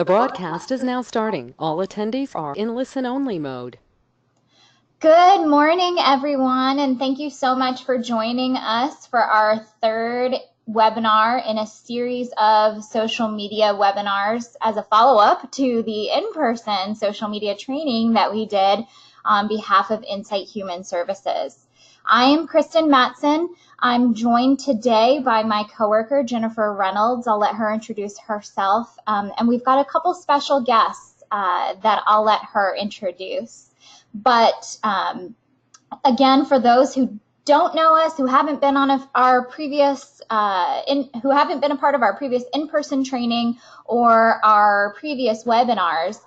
The broadcast is now starting. All attendees are in listen-only mode. Good morning, everyone, and thank you so much for joining us for our third webinar in a series of social media webinars as a follow-up to the in-person social media training that we did on behalf of Insight Human Services. I am Kristen Matson. I'm joined today by my coworker, Jennifer Reynolds. I'll let her introduce herself, and we've got a couple special guests that I'll let her introduce. But again, for those who don't know us, who haven't been on our previous, who haven't been a part of our previous in-person training or our previous webinars,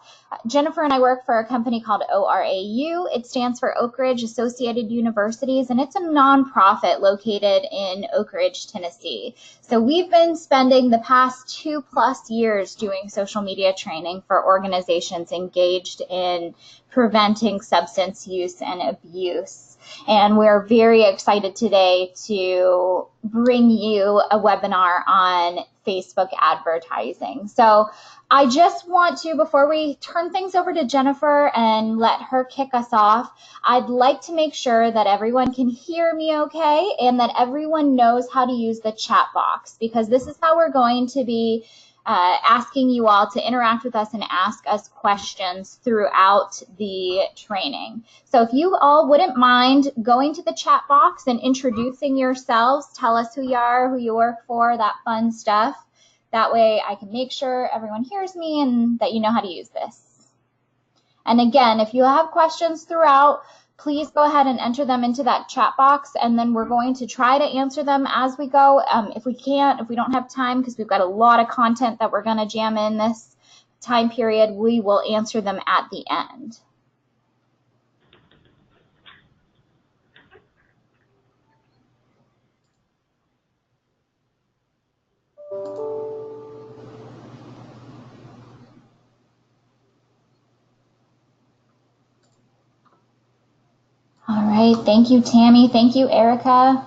Jennifer and I work for a company called ORAU. It stands for Oak Ridge Associated Universities, and it's a nonprofit located in Oak Ridge, Tennessee. So we've been spending the past 2+ years doing social media training for organizations engaged in preventing substance use and abuse. And we're very excited today to bring you a webinar on Facebook advertising. So I just want to, before we turn things over to Jennifer and let her kick us off, I'd like to make sure that everyone can hear me okay and that everyone knows how to use the chat box, because this is how we're going to be asking you all to interact with us and ask us questions throughout the training. So if you all wouldn't mind going to the chat box and introducing yourselves, tell us who you are, who you work for, that fun stuff. That way I can make sure everyone hears me and that you know how to use this. And again, if you have questions throughout, please go ahead and enter them into that chat box, and then we're going to try to answer them as we go. If we don't have time, because we've got a lot of content that we're going to jam in this time period, we will answer them at the end. All right, thank you, Tammy. Thank you, Erica.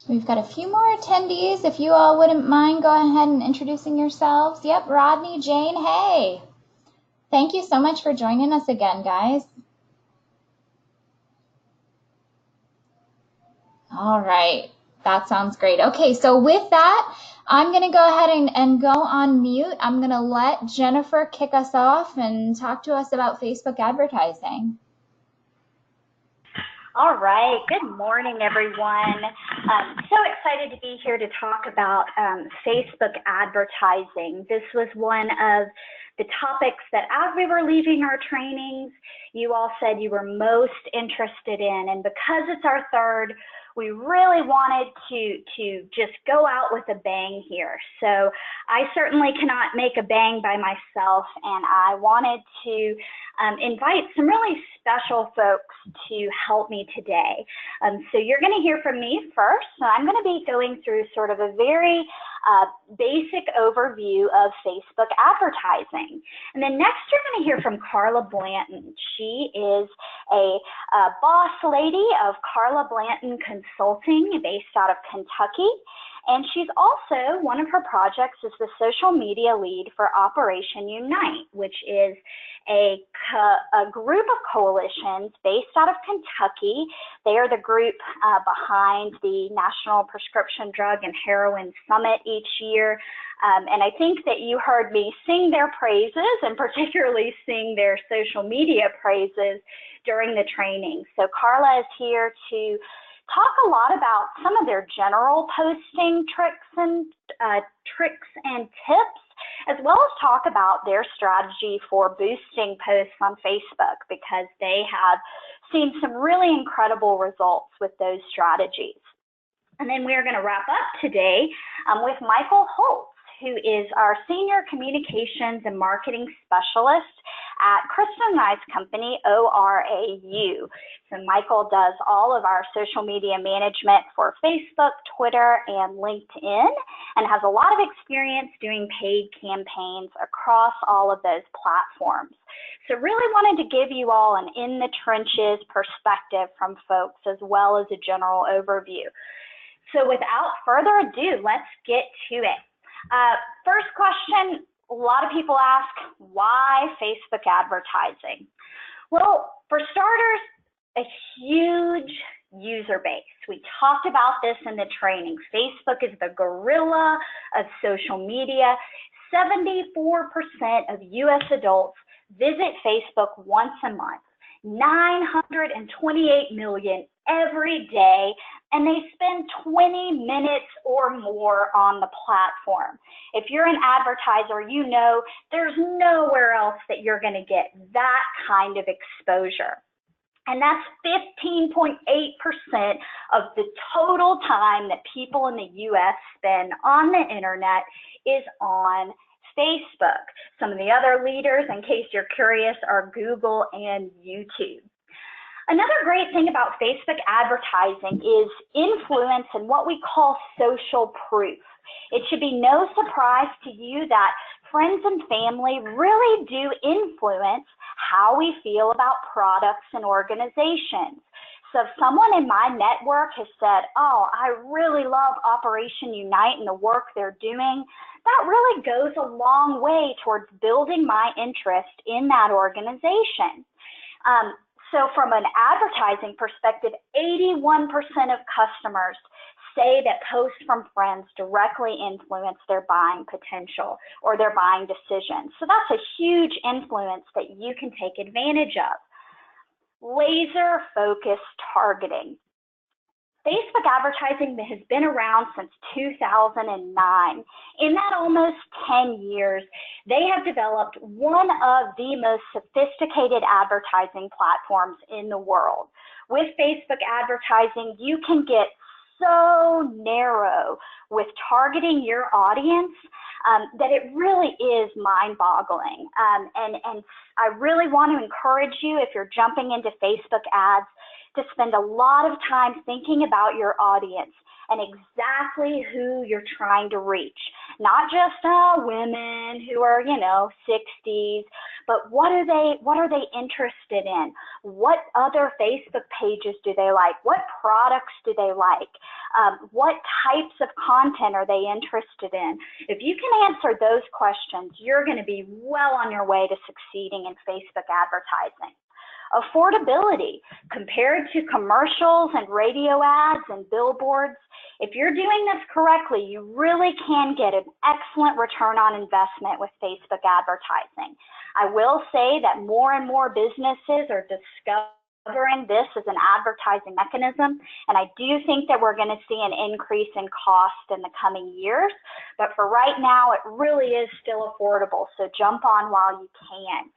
We've got a few more attendees. If you all wouldn't mind, go ahead and introducing yourselves. Yep, Rodney, Jane, hey. Thank you so much for joining us again, guys. All right, that sounds great. Okay, so with that, I'm going to go ahead and go on mute. I'm going to let Jennifer kick us off and talk to us about Facebook advertising. All right, good morning, everyone. So excited to be here to talk about Facebook advertising. This was one of the topics that as we were leaving our trainings, you all said you were most interested in. And because it's our third, we really wanted to just go out with a bang here. So I certainly cannot make a bang by myself, and I wanted to invite some really special folks to help me today. So you're going to hear from me first. So I'm going to be going through sort of a very basic overview of Facebook advertising. And then next you're going to hear from Carla Blanton. She is a boss lady of Carla Blanton Consulting based out of Kentucky. And she's also, one of her projects is the social media lead for Operation Unite, which is a group of coalitions based out of Kentucky. They are the group behind the National Prescription Drug and Heroin Summit each year. And I think that you heard me sing their praises, and particularly sing their social media praises during the training. So Carla is here to talk a lot about some of their general posting tricks and tips, as well as talk about their strategy for boosting posts on Facebook, because they have seen some really incredible results with those strategies. And then we're going to wrap up today with Michael Holtz, who is our Senior Communications and Marketing Specialist at Kristen and I's company, ORAU. So Michael does all of our social media management for Facebook, Twitter, and LinkedIn, and has a lot of experience doing paid campaigns across all of those platforms. So really wanted to give you all an in the trenches perspective from folks, as well as a general overview. So without further ado, let's get to it. First question, a lot of people ask, why Facebook advertising? Well, for starters, a huge user base. We talked about this in the training. Facebook is the gorilla of social media. 74% of US adults visit Facebook once a month, 928 million every day, and they spend 20 minutes or more on the platform. If you're an advertiser, you know there's nowhere else that you're going to get that kind of exposure. And that's 15.8% of the total time that people in the US spend on the internet is on Facebook. Some of the other leaders, in case you're curious, are Google and YouTube. Another great thing about Facebook advertising is influence and what we call social proof. It should be no surprise to you that friends and family really do influence how we feel about products and organizations. So if someone in my network has said, oh, I really love Operation Unite and the work they're doing, that really goes a long way towards building my interest in that organization. So from an advertising perspective, 81% of customers say that posts from friends directly influence their buying potential or their buying decisions. So that's a huge influence that you can take advantage of. Laser focused targeting. Facebook advertising has been around since 2009. In that almost 10 years, they have developed one of the most sophisticated advertising platforms in the world. With Facebook advertising, you can get so narrow with targeting your audience that it really is mind-boggling. And I really want to encourage you, if you're jumping into Facebook ads, to spend a lot of time thinking about your audience and exactly who you're trying to reach. Not just women who are, 60s, but what are they interested in? What other Facebook pages do they like? What products do they like? What types of content are they interested in? If you can answer those questions, you're going to be well on your way to succeeding in Facebook advertising. Affordability, compared to commercials and radio ads and billboards, if you're doing this correctly, you really can get an excellent return on investment with Facebook advertising. I will say that more and more businesses are discovering this as an advertising mechanism, and I do think that we're going to see an increase in cost in the coming years, but for right now, it really is still affordable, so jump on while you can.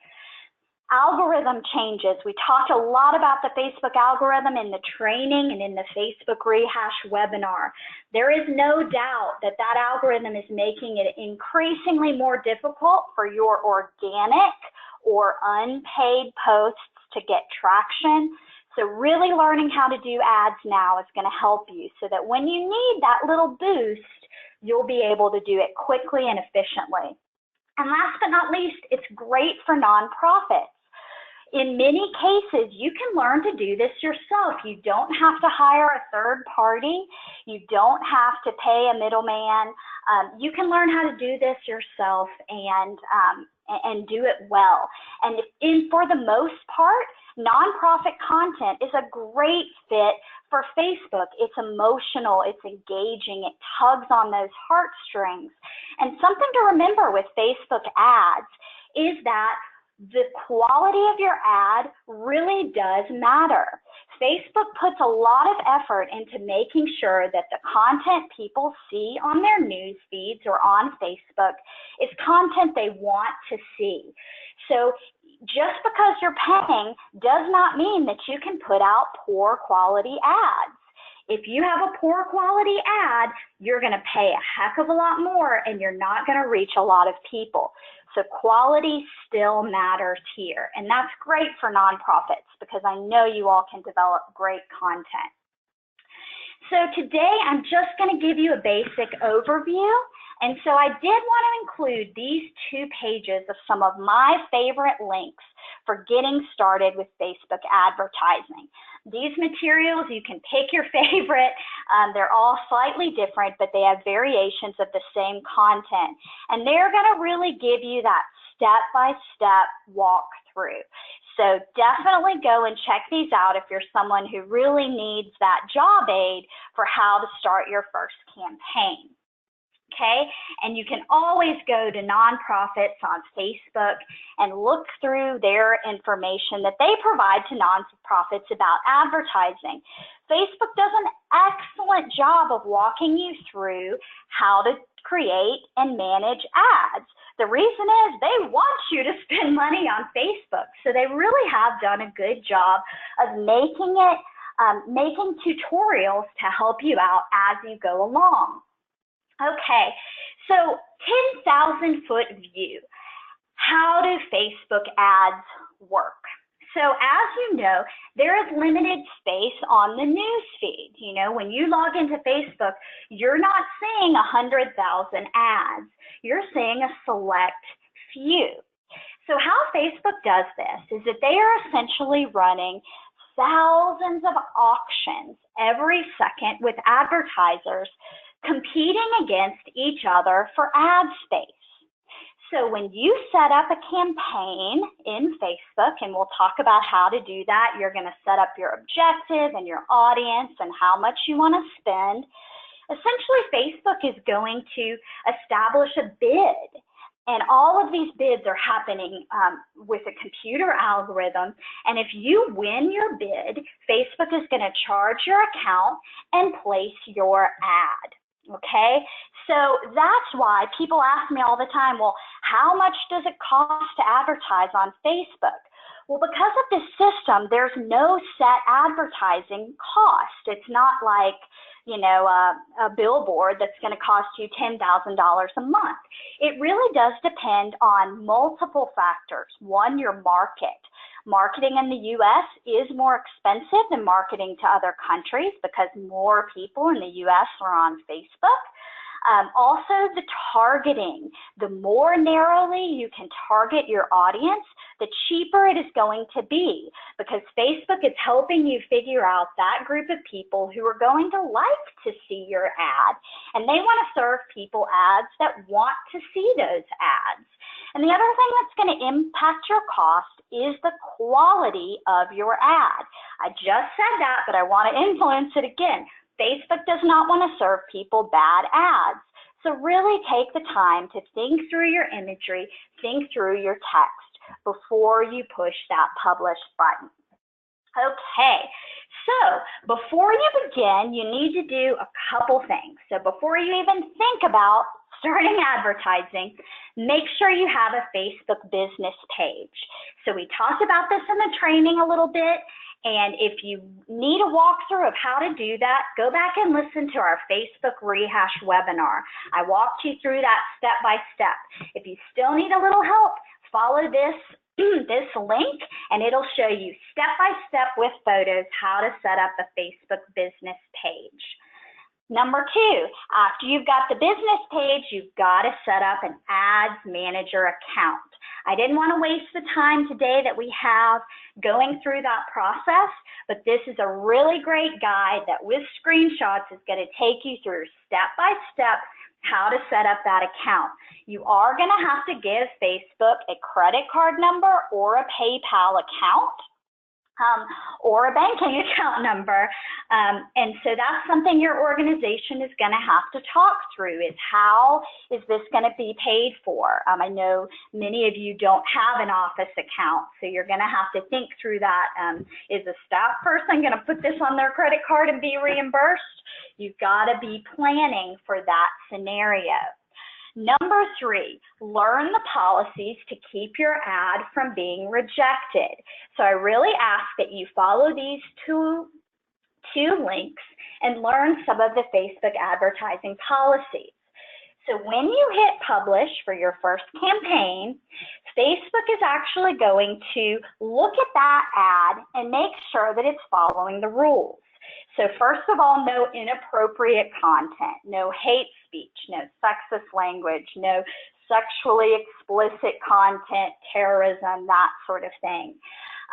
Algorithm changes. We talked a lot about the Facebook algorithm in the training and in the Facebook Rehash webinar. There is no doubt that that algorithm is making it increasingly more difficult for your organic or unpaid posts to get traction. So really learning how to do ads now is going to help you so that when you need that little boost, you'll be able to do it quickly and efficiently. And last but not least, it's great for nonprofits. In many cases, you can learn to do this yourself. You don't have to hire a third party. You don't have to pay a middleman. You can learn how to do this yourself and do it well. And for the most part, nonprofit content is a great fit for Facebook. It's emotional, it's engaging, it tugs on those heartstrings. And something to remember with Facebook ads is that the quality of your ad really does matter. Facebook puts a lot of effort into making sure that the content people see on their news feeds or on Facebook is content they want to see. So just because you're paying does not mean that you can put out poor quality ads. If you have a poor quality ad, you're going to pay a heck of a lot more and you're not going to reach a lot of people. So quality still matters here. And that's great for nonprofits because I know you all can develop great content. So today I'm just going to give you a basic overview. And so I did want to include these 2 pages of some of my favorite links for getting started with Facebook advertising. These materials, you can pick your favorite. They're all slightly different, but they have variations of the same content. And they're going to really give you that step-by-step walkthrough. So definitely go and check these out if you're someone who really needs that job aid for how to start your first campaign. Okay, and you can always go to nonprofits on Facebook and look through their information that they provide to nonprofits about advertising. Facebook does an excellent job of walking you through how to create and manage ads. The reason is they want you to spend money on Facebook, so they really have done a good job of making tutorials to help you out as you go along. Okay, so 10,000 foot view. How do Facebook ads work? So as you know, there is limited space on the news feed. You know, when you log into Facebook, you're not seeing 100,000 ads. You're seeing a select few. So how Facebook does this is that they are essentially running thousands of auctions every second with advertisers competing against each other for ad space. So when you set up a campaign in Facebook, and we'll talk about how to do that, you're going to set up your objective and your audience and how much you want to spend. Essentially, Facebook is going to establish a bid. And all of these bids are happening with a computer algorithm. And if you win your bid, Facebook is going to charge your account and place your ad. Okay, so that's why people ask me all the time, well, how much does it cost to advertise on Facebook? Well, because of this system, there's no set advertising cost. It's not like, you know, a billboard that's going to cost you $10,000 a month. It really does depend on multiple factors. One, your market. Marketing in the U.S. is more expensive than marketing to other countries because more people in the U.S. are on Facebook. Also, the targeting. The more narrowly you can target your audience, the cheaper it is going to be because Facebook is helping you figure out that group of people who are going to like to see your ad. And they want to serve people ads that want to see those ads. And the other thing that's going to impact your cost is the quality of your ad. I just said that, but I want to influence it again. Facebook does not want to serve people bad ads. So really take the time to think through your imagery, think through your text before you push that publish button. Okay, so before you begin, you need to do a couple things. So before you even think about starting advertising, make sure you have a Facebook business page. So we talked about this in the training a little bit, and if you need a walkthrough of how to do that, go back and listen to our Facebook Rehash webinar. I walked you through that step by step. If you still need a little help, follow this link, and it'll show you step by step with photos how to set up a Facebook business page. Number two, after you've got the business page, you've got to set up an ads manager account. I didn't want to waste the time today that we have going through that process, but this is a really great guide that with screenshots is going to take you through step by step how to set up that account. You are going to have to give Facebook a credit card number or a PayPal account. Or a banking account number. And so that's something your organization is going to have to talk through is how is this going to be paid for? I know many of you don't have an office account, so you're going to have to think through that. Is a staff person going to put this on their credit card and be reimbursed? You've got to be planning for that scenario. Number three, learn the policies to keep your ad from being rejected. So I really ask that you follow these two links and learn some of the Facebook advertising policies. So when you hit publish for your first campaign, Facebook is actually going to look at that ad and make sure that it's following the rules. So first of all, no inappropriate content, no hate speech, no sexist language, no sexually explicit content, terrorism, that sort of thing.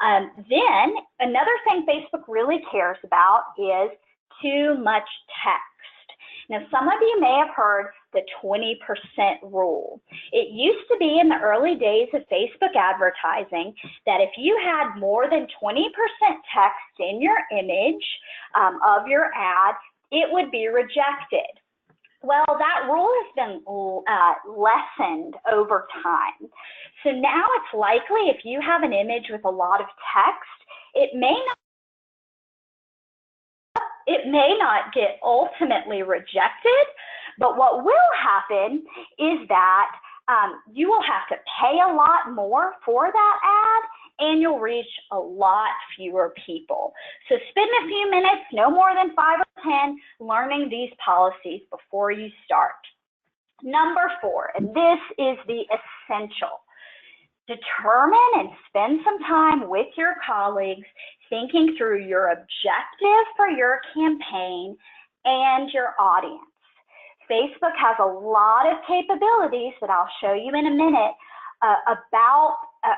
Then another thing Facebook really cares about is too much text. Now, some of you may have heard the 20% rule. It used to be in the early days of Facebook advertising that if you had more than 20% text in your image of your ad, it would be rejected. Well, that rule has been lessened over time. So now it's likely if you have an image with a lot of text, it may not get ultimately rejected, but what will happen is that you will have to pay a lot more for that ad, and you'll reach a lot fewer people. So spend a few minutes, no more than 5 or 10, learning these policies before you start. Number 4, and this is the essential. Determine and spend some time with your colleagues thinking through your objective for your campaign and your audience. Facebook has a lot of capabilities that I'll show you in a minute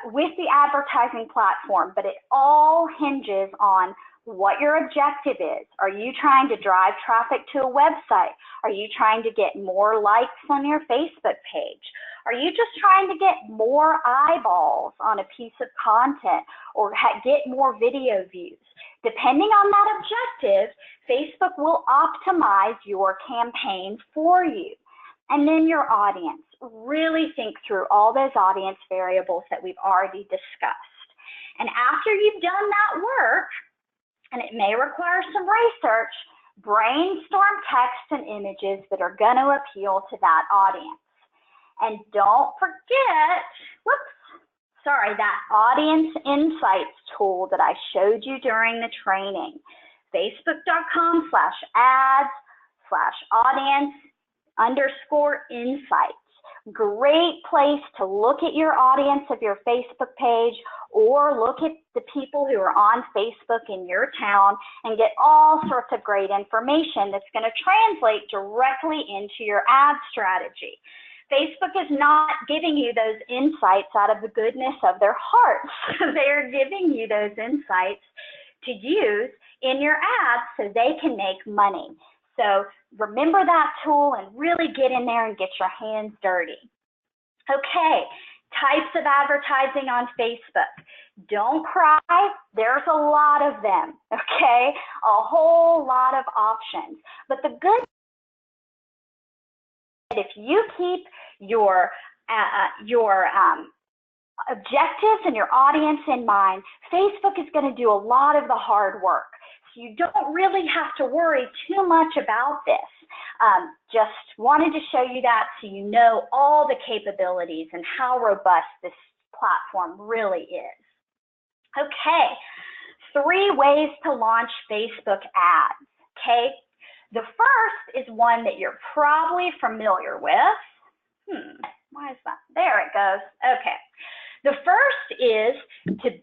with the advertising platform, but it all hinges on what your objective is. Are you trying to drive traffic to a website? Are you trying to get more likes on your Facebook page? Are you just trying to get more eyeballs on a piece of content or get more video views? Depending on that objective, Facebook will optimize your campaign for you. And then your audience. Really think through all those audience variables that we've already discussed. And after you've done that work, and it may require some research, brainstorm text and images that are going to appeal to that audience. And don't forget, that audience insights tool that I showed you during the training. Facebook.com/ads/audience_insights. Great place to look at your audience of your Facebook page or look at the people who are on Facebook in your town and get all sorts of great information that's going to translate directly into your ad strategy. Facebook is not giving you those insights out of the goodness of their hearts. They're giving you those insights to use in your ads so they can make money. So remember that tool and really get in there and get your hands dirty. Okay, types of advertising on Facebook. Don't cry, there's a lot of them, okay? A whole lot of options. But the good if you keep your objectives and your audience in mind, Facebook is going to do a lot of the hard work. So you don't really have to worry too much about this. Just wanted to show you that so you know all the capabilities and how robust this platform really is. Okay, 3 ways to launch Facebook ads, okay? The first is one that you're probably familiar with. Why is that? There it goes. Okay. The first is to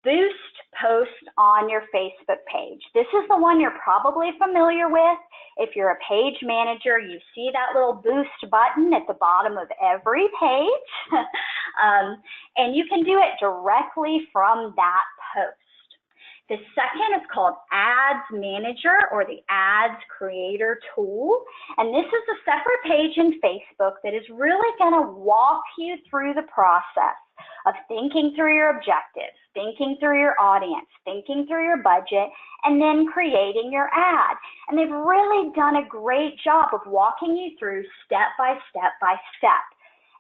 boost posts on your Facebook page. This is the one you're probably familiar with. If you're a page manager, you see that little boost button at the bottom of every page. And you can do it directly from that post. The second is called Ads Manager or the Ads Creator tool. And this is a separate page in Facebook that is really going to walk you through the process of thinking through your objectives, thinking through your audience, thinking through your budget, and then creating your ad. And they've really done a great job of walking you through step by step by step.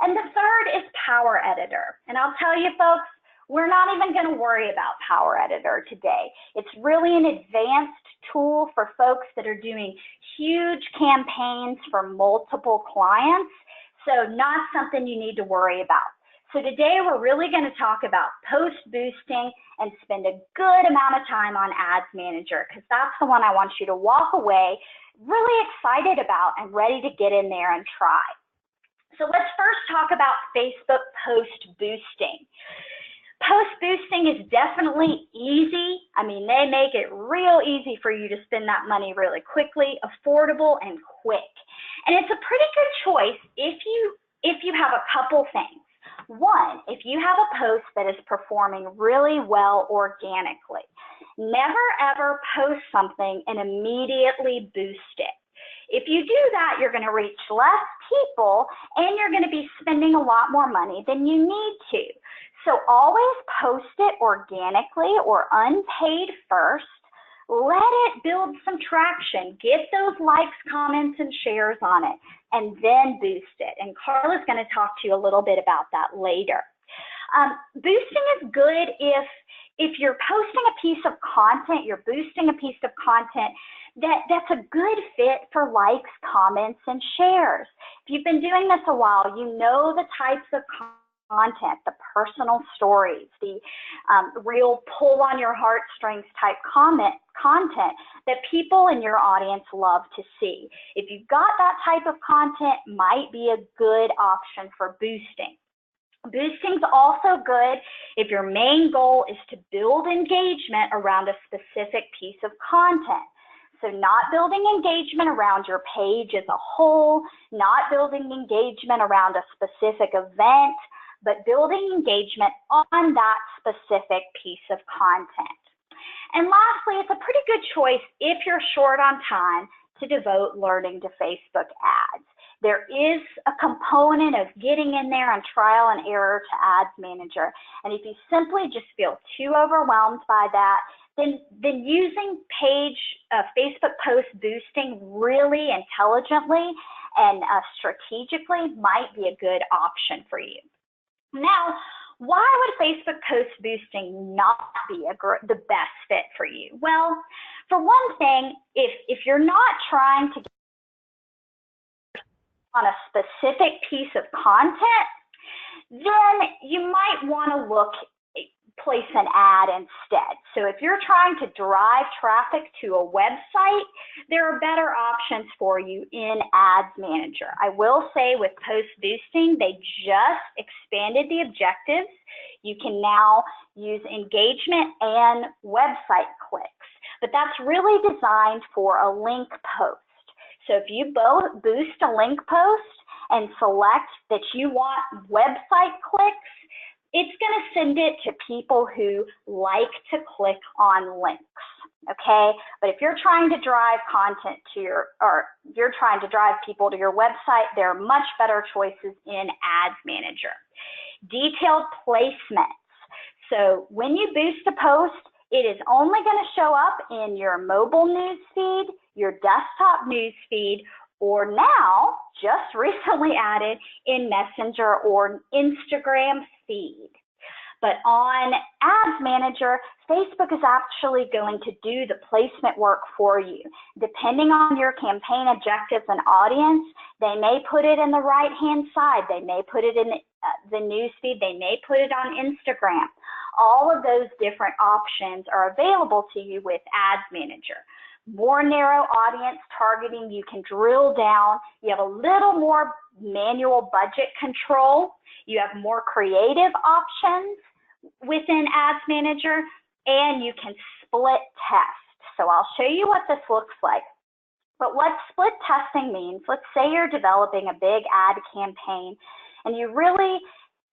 And the third is Power Editor. And I'll tell you folks, we're not even going to worry about Power Editor today. It's really an advanced tool for folks that are doing huge campaigns for multiple clients, so not something you need to worry about. So today we're really going to talk about post boosting and spend a good amount of time on Ads Manager because that's the one I want you to walk away really excited about and ready to get in there and try. So let's first talk about Facebook post boosting. Post boosting is definitely easy. I mean, they make it real easy for you to spend that money really quickly, affordable, and quick. And it's a pretty good choice if you have a couple things. One, if you have a post that is performing really well organically, never ever post something and immediately boost it. If you do that, you're going to reach less people and you're going to be spending a lot more money than you need to. So always post it organically or unpaid first. Let it build some traction. Get those likes, comments, and shares on it, and then boost it. And Carla's going to talk to you a little bit about that later. Boosting is good if you're posting a piece of content, you're boosting a piece of content that's a good fit for likes, comments, and shares. If you've been doing this a while, you know the types of content, the personal stories, the real pull on your heartstrings type content that people in your audience love to see. If you've got that type of content, might be a good option for boosting. Boosting's also good if your main goal is to build engagement around a specific piece of content. So not building engagement around your page as a whole, not building engagement around a specific event, but building engagement on that specific piece of content. And lastly, it's a pretty good choice if you're short on time to devote learning to Facebook ads. There is a component of getting in there and trial and error to Ads Manager. And if you simply just feel too overwhelmed by that, then using Facebook post boosting really intelligently and strategically might be a good option for you. Now, why would Facebook post boosting not be the best fit for you? Well, for one thing, if you're not trying to get on a specific piece of content, then you might want to place an ad instead. So if you're trying to drive traffic to a website, there are better options for you in Ads Manager. I will say with post boosting, they just expanded the objectives. You can now use engagement and website clicks, but that's really designed for a link post. So if you boost a link post and select that you want website clicks, it's going to send it to people who like to click on links, okay? But if you're trying to drive content to you're trying to drive people to your website, there are much better choices in Ads Manager. Detailed placements. So when you boost a post, it is only going to show up in your mobile news feed, your desktop news feed, or now, just recently added, in Messenger or Instagram feed. But on Ads Manager, Facebook is actually going to do the placement work for you. Depending on your campaign objectives and audience, they may put it in the right-hand side. They may put it in the news feed. They may put it on Instagram. All of those different options are available to you with Ads Manager. More narrow audience targeting, you can drill down. You have a little more manual budget control. You have more creative options within Ads Manager, and you can split test. So I'll show you what this looks like. But what split testing means, let's say you're developing a big ad campaign and you really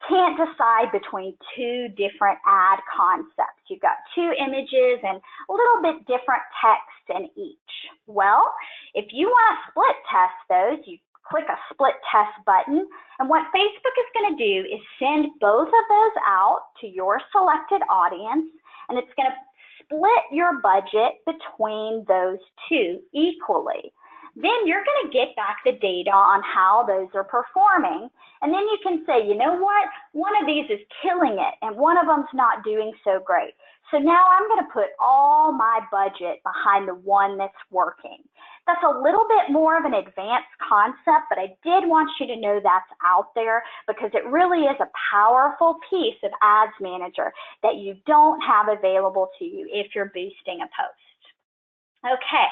can't decide between two different ad concepts. You've got two images and a little bit different text in each. Well, if you want to split test those, you click a split test button, and what Facebook is going to do is send both of those out to your selected audience, and it's going to split your budget between those two equally. Then you're going to get back the data on how those are performing. And then you can say, you know what, one of these is killing it and one of them's not doing so great. So now I'm going to put all my budget behind the one that's working. That's a little bit more of an advanced concept, but I did want you to know that's out there because it really is a powerful piece of Ads Manager that you don't have available to you if you're boosting a post. Okay,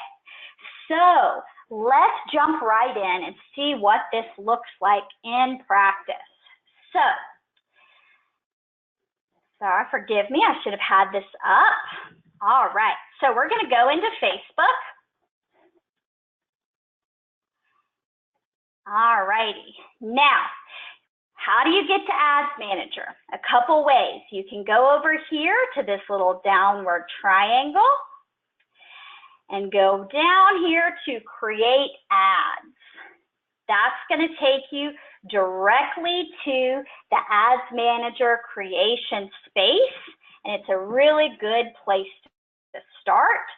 so let's jump right in and see what this looks like in practice. So, sorry, forgive me, I should have had this up. All right, so we're going to go into Facebook. All righty. Now, How do you get to Ads Manager? A couple ways. You can go over here to this little downward triangle and go down here to Create Ads. That's going to take you directly to the Ads Manager creation space, and it's a really good place to start.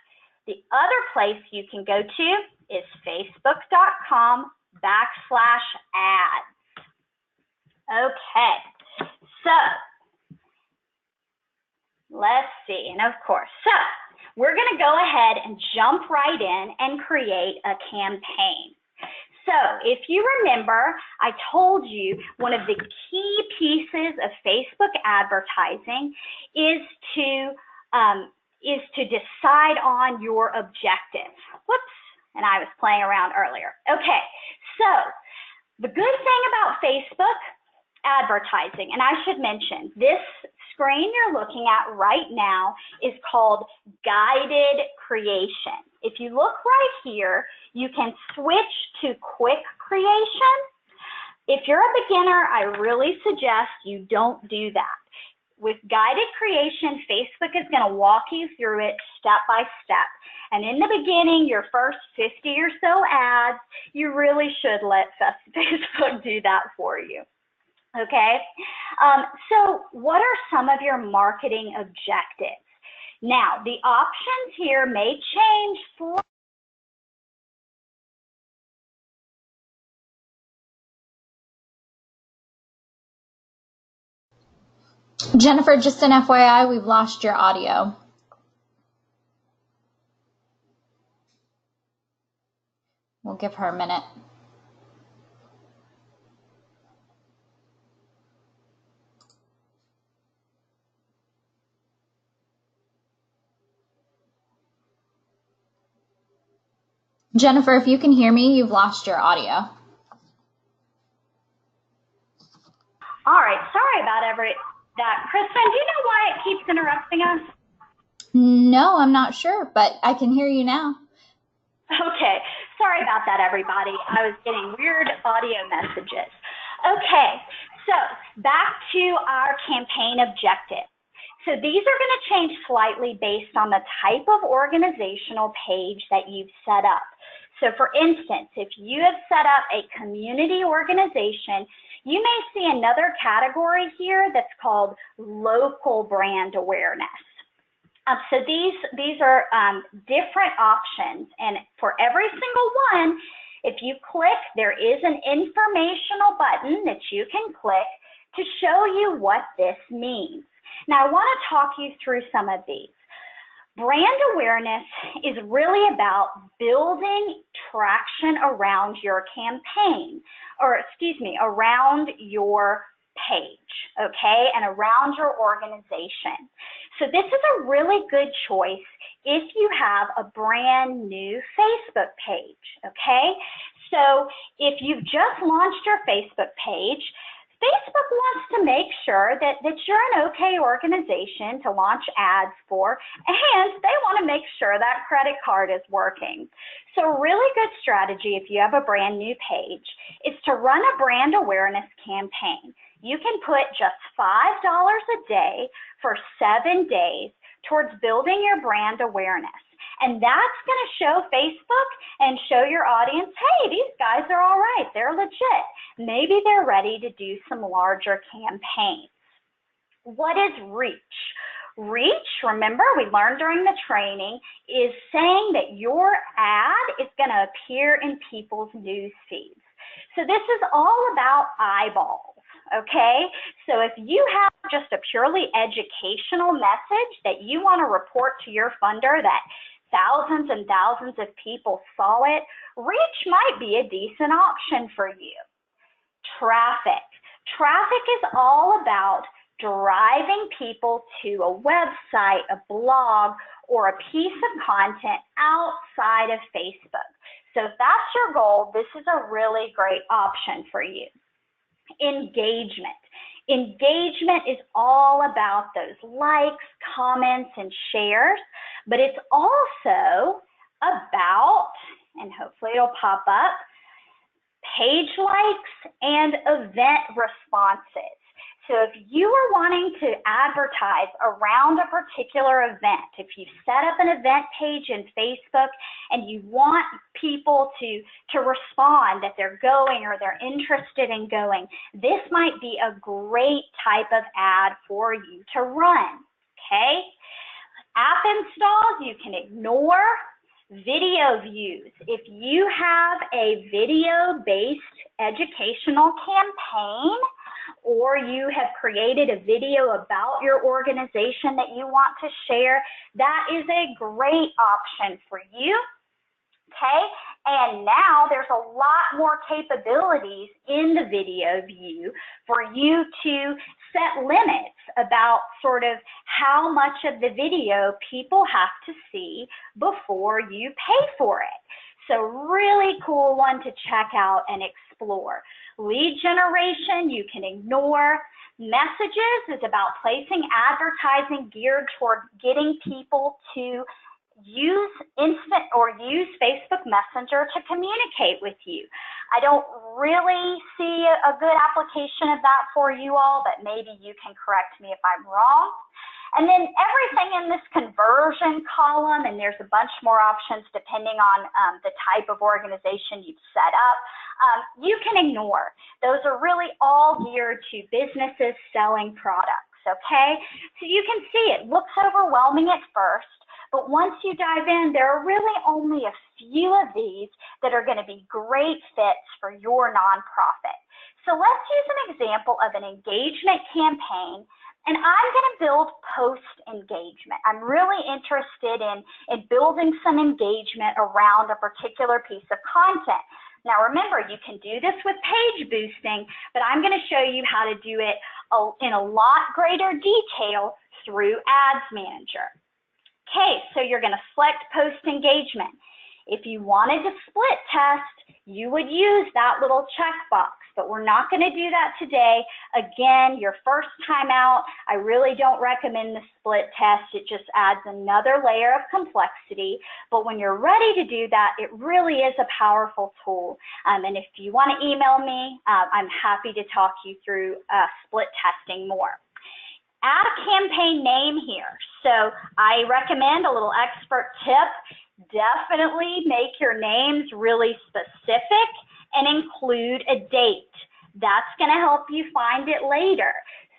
The other place you can go to is facebook.com/ads. Okay, so let's see, and of course, so we're going to go ahead and jump right in and create a campaign. So if you remember, I told you one of the key pieces of Facebook advertising is to decide on your objective. Whoops, and I was playing around earlier. Okay, so the good thing about Facebook advertising, and I should mention, this screen you're looking at right now is called guided creation. If you look right here, you can switch to quick creation. If you're a beginner, I really suggest you don't do that. With guided creation, Facebook is going to walk you through it step by step. And in the beginning, your first 50 or so ads, you really should let Facebook do that for you. Okay, so what are some of your marketing objectives? Now, the options here may change slightly. Jennifer, just an FYI, we've lost your audio. We'll give her a minute. Jennifer, if you can hear me, you've lost your audio. All right, sorry about that. Kristen, do you know why it keeps interrupting us? No, I'm not sure, but I can hear you now. Okay, sorry about that, everybody. I was getting weird audio messages. Okay, so back to our campaign objective. So these are going to change slightly based on the type of organizational page that you've set up. So for instance, if you have set up a community organization, you may see another category here that's called local brand awareness. So these are different options, and for every single one, if you click, there is an informational button that you can click to show you what this means. Now, I want to talk you through some of these. Brand awareness is really about building traction around your campaign, or excuse me, around your page, okay, and around your organization. So this is a really good choice if you have a brand new Facebook page, okay? So if you've just launched your Facebook page, Facebook wants to make sure that you're an okay organization to launch ads for, and they want to make sure that credit card is working. So a really good strategy if you have a brand new page is to run a brand awareness campaign. You can put just $5 a day for 7 days towards building your brand awareness. And that's going to show Facebook and show your audience, hey, these guys are all right. They're legit. Maybe they're ready to do some larger campaigns. What is reach? Reach, remember, we learned during the training, is saying that your ad is going to appear in people's news feeds. So this is all about eyeballs, okay? So if you have just a purely educational message that you want to report to your funder that thousands and thousands of people saw it, reach might be a decent option for you. Traffic. Traffic is all about driving people to a website, a blog, or a piece of content outside of Facebook. So if that's your goal, this is a really great option for you. Engagement. Engagement is all about those likes, comments, and shares, but it's also about, and hopefully it'll pop up, page likes, and event responses. So if you are wanting to advertise around a particular event, if you set up an event page in Facebook and you want people to respond that they're going or they're interested in going, this might be a great type of ad for you to run, okay? App installs, you can ignore. Video views. If you have a video-based educational campaign, or you have created a video about your organization that you want to share, that is a great option for you, okay? And now there's a lot more capabilities in the video view for you to set limits about sort of how much of the video people have to see before you pay for it. So really cool one to check out and explore. Lead generation, you can ignore. Messages is about placing advertising geared toward getting people to use instant or use Facebook Messenger to communicate with you. I don't really see a good application of that for you all, but maybe you can correct me if I'm wrong. And then everything in this conversion column, and there's a bunch more options depending on the type of organization you've set up, you can ignore. Those are really all geared to businesses selling products, okay? So you can see it looks overwhelming at first, but once you dive in, there are really only a few of these that are going to be great fits for your nonprofit. So let's use an example of an engagement campaign, and I'm going to build post engagement. I'm really interested in building some engagement around a particular piece of content. Now remember, you can do this with page boosting, but I'm going to show you how to do it in a lot greater detail through Ads Manager. Okay, so you're going to select post engagement. If you wanted to split test, you would use that little checkbox, but we're not going to do that today. Again, your first time out, I really don't recommend the split test. It just adds another layer of complexity, but when you're ready to do that, it really is a powerful tool. And if you want to email me, I'm happy to talk you through split testing more. Add a campaign name here. So I recommend a little expert tip. Definitely make your names really specific and include a date. That's going to help you find it later.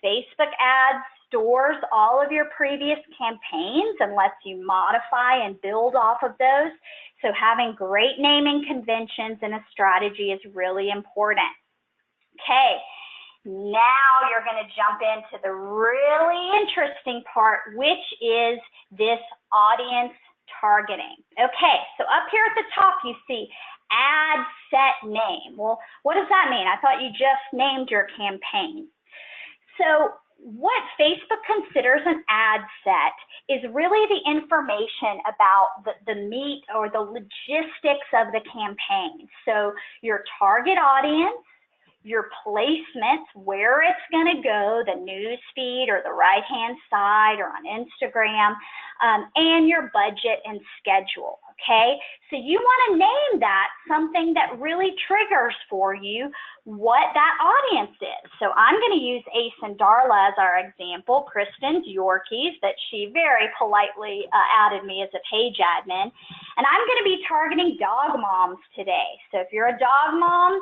Facebook ads stores all of your previous campaigns and lets you modify and build off of those. So having great naming conventions and a strategy is really important. Okay. Now you're going to jump into the really interesting part, which is this audience targeting. Okay, so up here at the top, you see ad set name. Well, what does that mean? I thought you just named your campaign. So what Facebook considers an ad set is really the information about the meat or the logistics of the campaign. So your target audience, your placements, where it's going to go, the news feed or the right-hand side or on Instagram, and your budget and schedule, okay? So you want to name that something that really triggers for you what that audience is. So I'm going to use Ace and Darla as our example, Kristen's Yorkies, that she very politely added me as a page admin. And I'm going to be targeting dog moms today. So if you're a dog mom,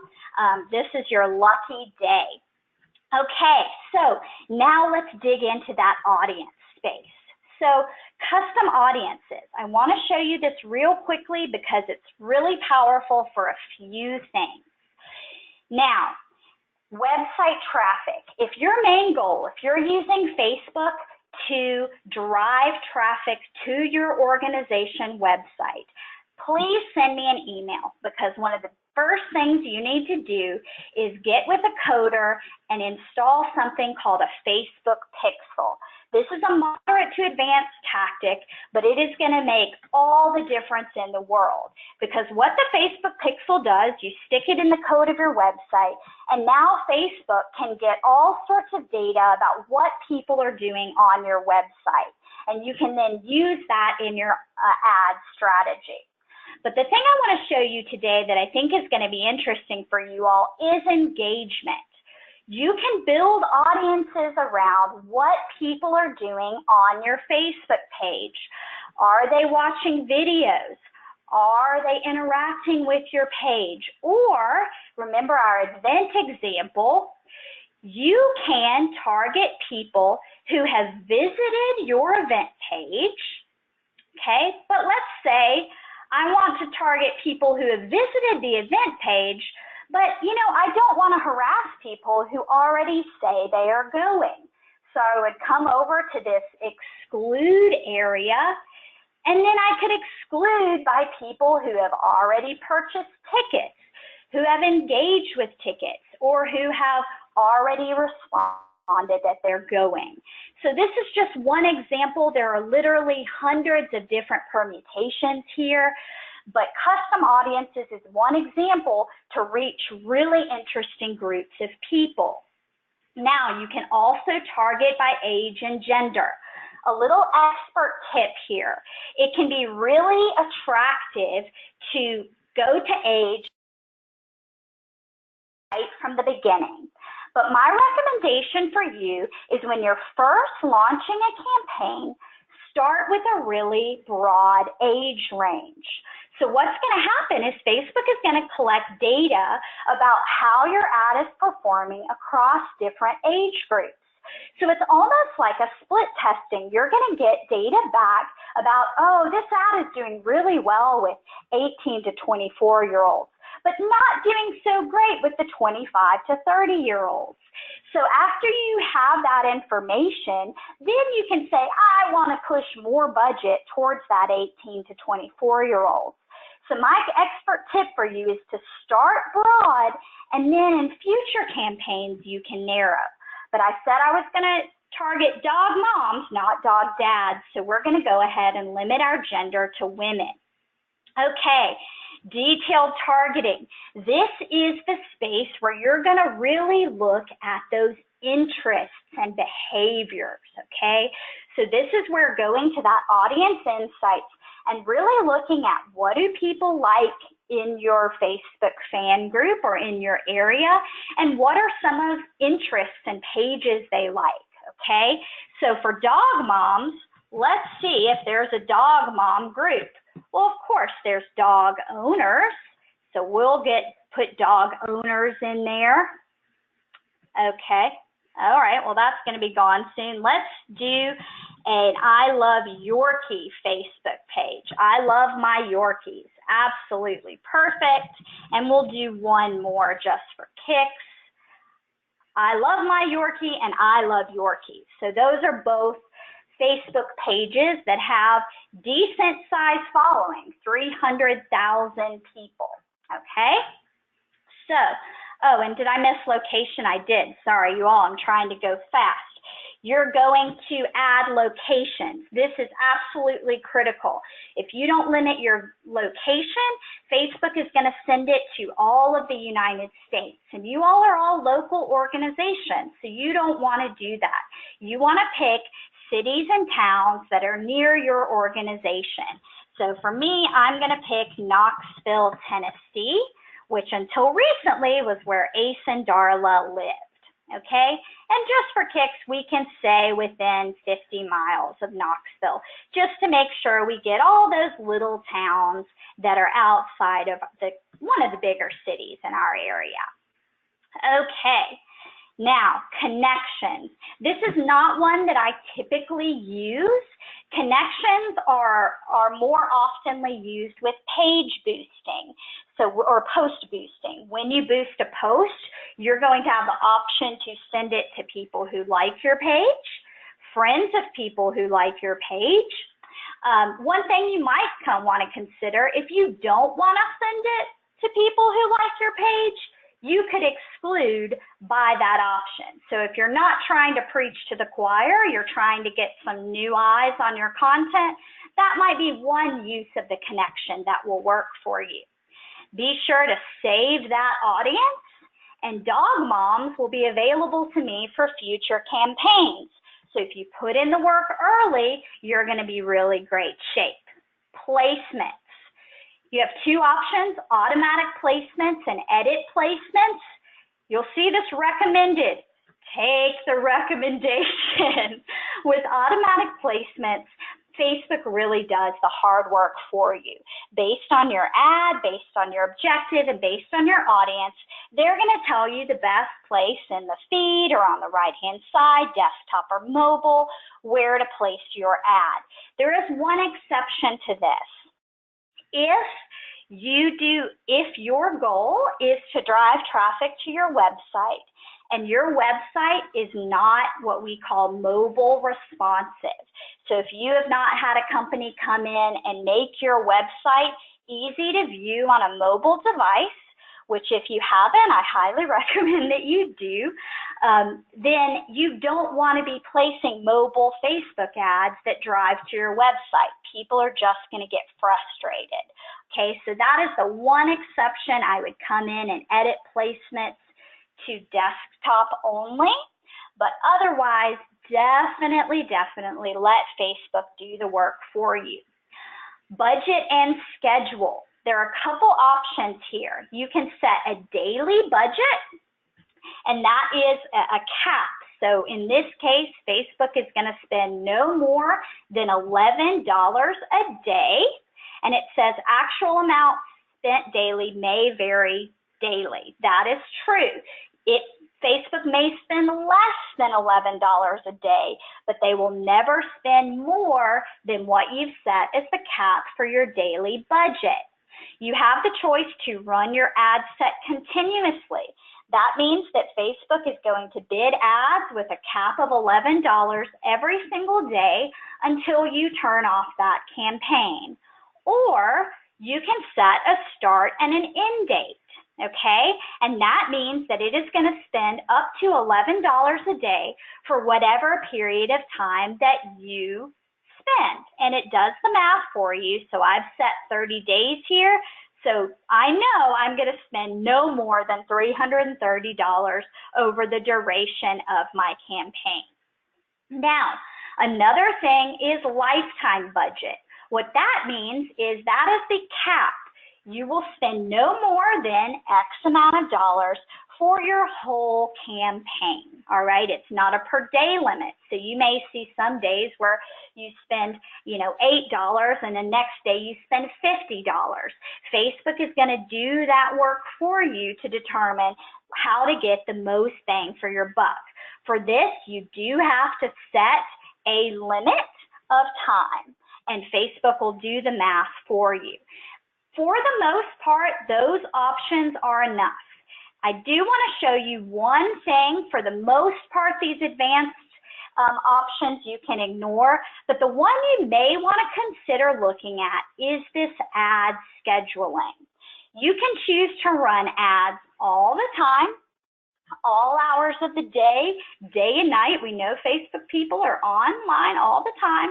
this is your lucky day. Okay, so now let's dig into that audience space. So custom audiences. I want to show you this real quickly because it's really powerful for a few things. Now, website traffic. If your main goal, if you're using Facebook to drive traffic to your organization website, please send me an email, because one of the first things you need to do is get with a coder and install something called a Facebook Pixel. This is a moderate to advanced tactic, but it is going to make all the difference in the world, because what the Facebook Pixel does, you stick it in the code of your website, and now Facebook can get all sorts of data about what people are doing on your website, and you can then use that in your ad strategy. But the thing I want to show you today that I think is going to be interesting for you all is engagement. You can build audiences around what people are doing on your Facebook page. Are they watching videos? Are they interacting with your page? Or, remember our event example, you can target people who have visited your event page, okay? But let's say I want to target people who have visited the event page, but I don't want to harass people who already say they are going. So I would come over to this exclude area, and then I could exclude by people who have already purchased tickets, who have engaged with tickets, or who have already responded that they're going. So this is just one example. There are literally hundreds of different permutations here, but custom audiences is one example to reach really interesting groups of people. Now, you can also target by age and gender. A little expert tip here. It can be really attractive to go to age right from the beginning. But my recommendation for you is when you're first launching a campaign, start with a really broad age range. So what's going to happen is Facebook is going to collect data about how your ad is performing across different age groups. So it's almost like a split testing. You're going to get data back about, oh, this ad is doing really well with 18 to 24-year-olds, but not doing so great with the 25 to 30-year-olds. So after you have that information, then you can say, I want to push more budget towards that 18 to 24-year-olds. So my expert tip for you is to start broad, and then in future campaigns, you can narrow. But I said I was going to target dog moms, not dog dads, so we're going to go ahead and limit our gender to women. Okay, detailed targeting. This is the space where you're going to really look at those interests and behaviors, okay? So this is where going to that audience insights and really looking at what do people like in your Facebook fan group or in your area, and what are some of interests and pages they like, okay? So for dog moms, let's see if there's a dog mom group. Well, of course, there's dog owners, so we'll put dog owners in there. Okay, all right, well, that's going to be gone soon. Let's do an I Love Yorkie Facebook page. I love my Yorkies. Absolutely perfect. And we'll do one more just for kicks. I love my Yorkie and I love Yorkies. So those are both Facebook pages that have decent size following, 300,000 people. Okay? So, oh, and did I miss location? I did. Sorry, you all. I'm trying to go fast. You're going to add locations. This is absolutely critical. If you don't limit your location, Facebook is going to send it to all of the United States. And you all are all local organizations, so you don't want to do that. You want to pick cities and towns that are near your organization. So for me, I'm going to pick Knoxville, Tennessee, which until recently was where Ace and Darla lived. Okay, and just for kicks, we can say within 50 miles of Knoxville, just to make sure we get all those little towns that are outside of one of the bigger cities in our area. Okay, now connections. This is not one that I typically use. Connections are more oftenly used with page boosting, or post boosting. When you boost a post, you're going to have the option to send it to people who like your page, friends of people who like your page. One thing you might want to consider, if you don't want to send it to people who like your page, you could exclude by that option. So if you're not trying to preach to the choir, you're trying to get some new eyes on your content, that might be one use of the connection that will work for you. Be sure to save that audience, and dog moms will be available to me for future campaigns. So if you put in the work early, you're going to be really great shape. Placements. You have two options, automatic placements and edit placements. You'll see this recommended. Take the recommendation. With automatic placements, Facebook really does the hard work for you. Based on your ad, based on your objective, and based on your audience, they're going to tell you the best place in the feed or on the right-hand side, desktop or mobile, where to place your ad. There is one exception to this. If your goal is to drive traffic to your website and your website is not what we call mobile responsive. So if you have not had a company come in and make your website easy to view on a mobile device, which if you haven't, I highly recommend that you do, then you don't want to be placing mobile Facebook ads that drive to your website. People are just going to get frustrated. Okay, so that is the one exception. I would come in and edit placements to desktop only, but otherwise, definitely let Facebook do the work for you. Budget and schedule. There are a couple options here. You can set a daily budget, and that is a cap. So in this case, Facebook is going to spend no more than $11 a day, and it says actual amount spent daily may vary daily. That is true. Facebook may spend less than $11 a day, but they will never spend more than what you've set as the cap for your daily budget. You have the choice to run your ad set continuously. That means that Facebook is going to bid ads with a cap of $11 every single day until you turn off that campaign. Or you can set a start and an end date. Okay, and that means that it is going to spend up to $11 a day for whatever period of time that you spend. And it does the math for you. So I've set 30 days here. So I know I'm going to spend no more than $330 over the duration of my campaign. Now, another thing is lifetime budget. What that means is that is the cap. You will spend no more than X amount of dollars for your whole campaign, all right? It's not a per day limit. So you may see some days where you spend, $8 and the next day you spend $50. Facebook is going to do that work for you to determine how to get the most bang for your buck. For this, you do have to set a limit of time, and Facebook will do the math for you. For the most part, those options are enough. I do want to show you one thing. For the most part, these advanced options you can ignore, but the one you may want to consider looking at is this ad scheduling. You can choose to run ads all the time, all hours of the day and night. We know Facebook people are online all the time,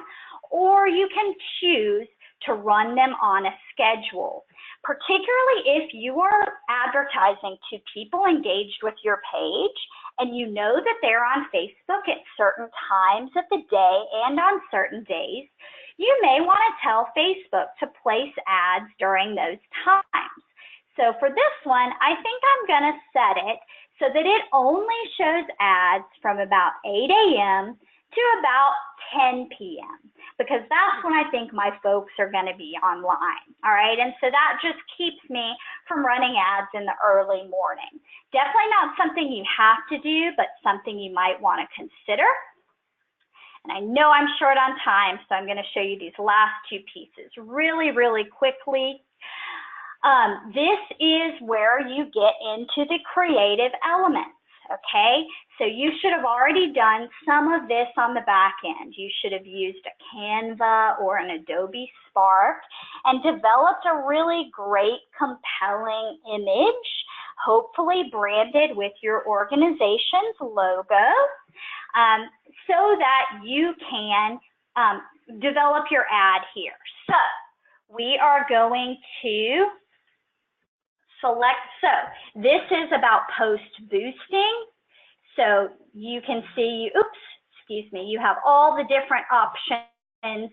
or you can choose to run them on a schedule, particularly if you are advertising to people engaged with your page and you know that they're on Facebook at certain times of the day and on certain days. You may want to tell Facebook to place ads during those times. So for this one, I think I'm going to set it so that it only shows ads from about 8 a.m. to about 10 p.m. because that's when I think my folks are going to be online, all right? And so that just keeps me from running ads in the early morning. Definitely not something you have to do, but something you might want to consider. And I know I'm short on time, so I'm going to show you these last two pieces really, really quickly. This is where you get into the creative elements. Okay, so you should have already done some of this on the back end. You should have used a Canva or an Adobe Spark and developed a really great, compelling image, hopefully branded with your organization's logo, so that you can develop your ad here. So we are going to select, so this is about post boosting. So you can see, you have all the different options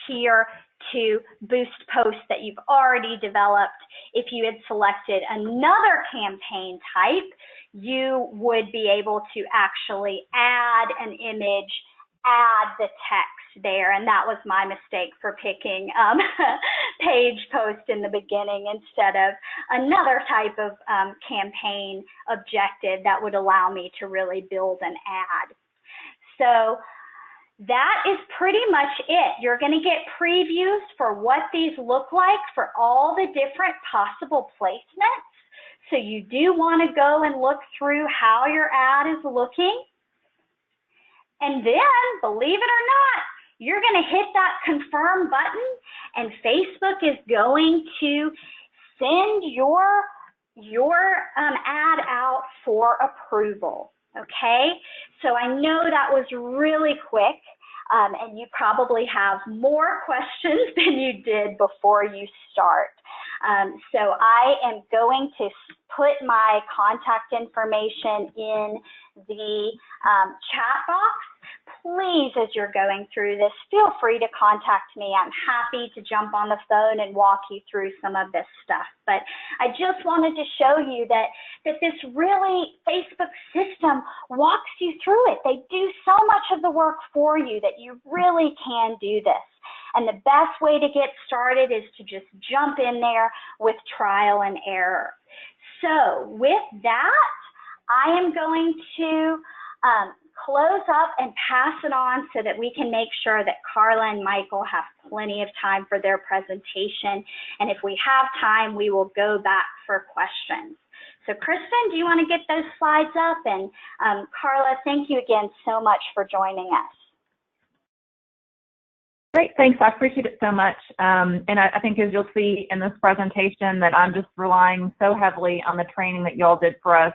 here to boost posts that you've already developed. If you had selected another campaign type, you would be able to actually add an image, add the text there, and that was my mistake for picking page post in the beginning instead of another type of campaign objective that would allow me to really build an ad. So that is pretty much it. You're going to get previews for what these look like for all the different possible placements. So you do want to go and look through how your ad is looking. And then, believe it or not, you're going to hit that confirm button, and Facebook is going to send your ad out for approval. Okay, so I know that was really quick, and you probably have more questions than you did before you start. So I am going to put my contact information in the chat box. Please, as you're going through this, feel free to contact me. I'm happy to jump on the phone and walk you through some of this stuff. But I just wanted to show you that this really Facebook system walks you through it. They do so much of the work for you that you really can do this. And the best way to get started is to just jump in there with trial and error. So with that, I am going to close up and pass it on so that we can make sure that Carla and Michael have plenty of time for their presentation. And if we have time, we will go back for questions. So Kristen, do you want to get those slides up? And Carla, thank you again so much for joining us. Great, thanks. I appreciate it so much. And I think as you'll see in this presentation that I'm just relying so heavily on the training that y'all did for us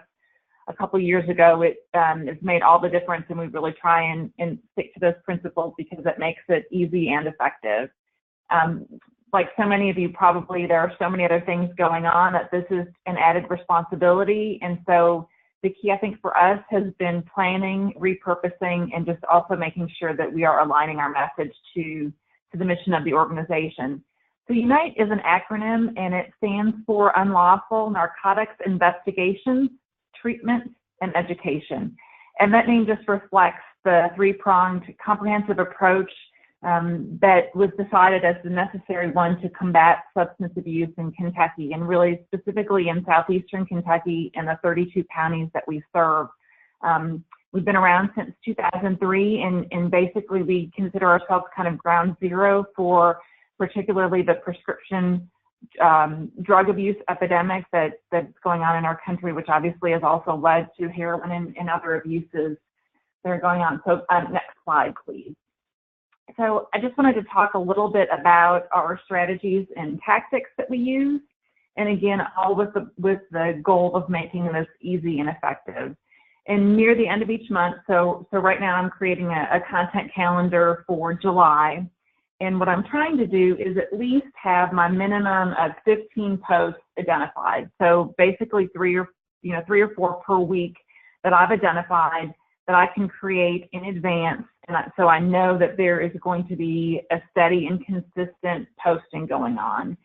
a couple years ago. It's made all the difference, and we really try and stick to those principles because it makes it easy and effective. Like so many of you, probably there are so many other things going on that this is an added responsibility. And so the key, I think, for us has been planning, repurposing, and just also making sure that we are aligning our message to the mission of the organization. So UNITE is an acronym, and it stands for Unlawful Narcotics Investigations, Treatment, and Education. And that name just reflects the three-pronged comprehensive approach that was decided as the necessary one to combat substance abuse in Kentucky, and really specifically in southeastern Kentucky and the 32 counties that we serve. We've been around since 2003, and basically we consider ourselves kind of ground zero for particularly the prescription drug abuse epidemic that's going on in our country, which obviously has also led to heroin and other abuses that are going on. So next slide, please. So I just wanted to talk a little bit about our strategies and tactics that we use, and again, all with the goal of making this easy and effective. And near the end of each month, so right now I'm creating a content calendar for July. And what I'm trying to do is at least have my minimum of 15 posts identified. So basically three or four per week that I've identified that I can create in advance. And so I know that there is going to be a steady and consistent posting going on.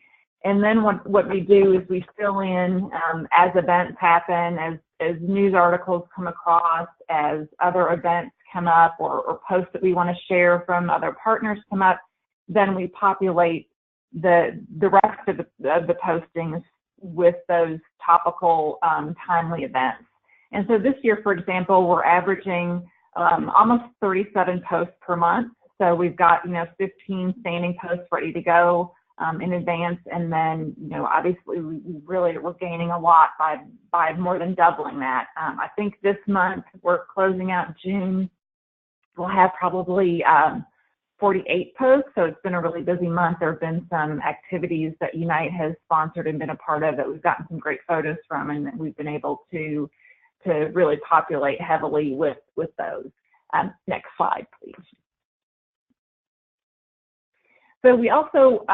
And then what we do is we fill in as events happen, as news articles come across, as other events come up, or posts that we want to share from other partners come up. Then we populate the rest of the postings with those topical, timely events. And so this year, for example, we're averaging almost 37 posts per month. So we've got 15 standing posts ready to go in advance, and then obviously we're gaining a lot by more than doubling that. I think this month we're closing out June. We'll have probably 48 posts, so it's been a really busy month. There have been some activities that UNITE has sponsored and been a part of that we've gotten some great photos from, and that we've been able to really populate heavily with those. Next slide, please. So we also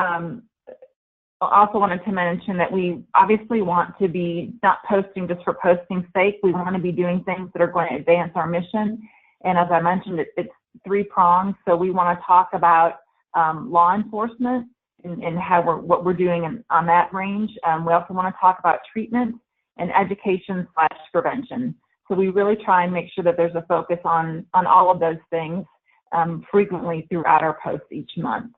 wanted to mention that we obviously want to be not posting just for posting's sake. We want to be doing things that are going to advance our mission. And as I mentioned, it's three-pronged. So we want to talk about law enforcement, and what we're doing on that range. We also want to talk about treatment and education/prevention. So we really try and make sure that there's a focus on all of those things frequently throughout our posts each month.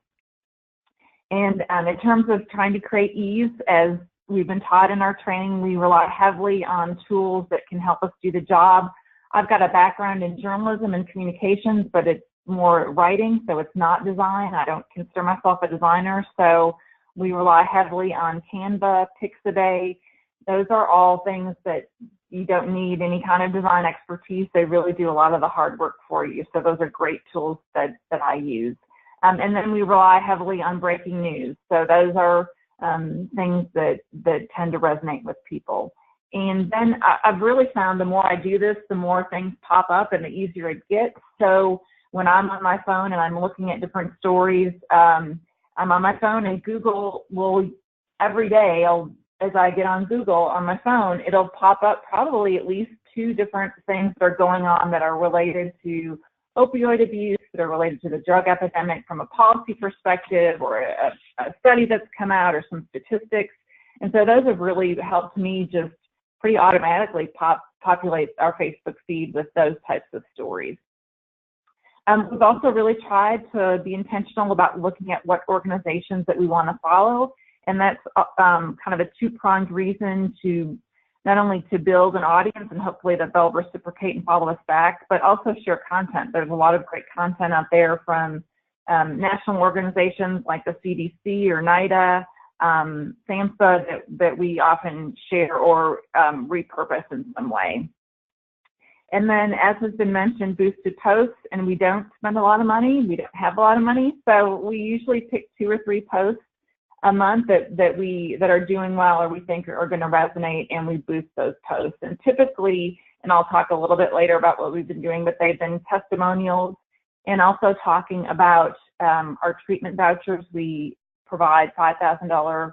And in terms of trying to create ease, as we've been taught in our training, we rely heavily on tools that can help us do the job. I've got a background in journalism and communications, but it's more writing, so it's not design. I don't consider myself a designer, so we rely heavily on Canva, Pixabay. Those are all things that you don't need any kind of design expertise. They really do a lot of the hard work for you. So those are great tools that I use. And then we rely heavily on breaking news. So those are things that tend to resonate with people. And then I've really found the more I do this, the more things pop up and the easier it gets. So when I'm on my phone and I'm looking at different stories, I'm on my phone, and Google will, every day, as I get on Google on my phone, it'll pop up probably at least 2 different things that are going on that are related to opioid abuse, that are related to the drug epidemic from a policy perspective, or a study that's come out, or some statistics. And so those have really helped me just pretty automatically populate our Facebook feed with those types of stories. We've also really tried to be intentional about looking at what organizations that we want to follow, and that's kind of a 2-pronged reason to not only to build an audience and hopefully that they'll reciprocate and follow us back, but also share content. There's a lot of great content out there from national organizations like the CDC or NIDA, SAMHSA that we often share or repurpose in some way. And then, as has been mentioned, boosted posts, and we don't spend a lot of money. We don't have a lot of money, so we usually pick 2 or 3 posts a month that are doing well or we think are going to resonate, and we boost those posts. And typically, and I'll talk a little bit later about what we've been doing, but they've been testimonials and also talking about our treatment vouchers. We provide $5,000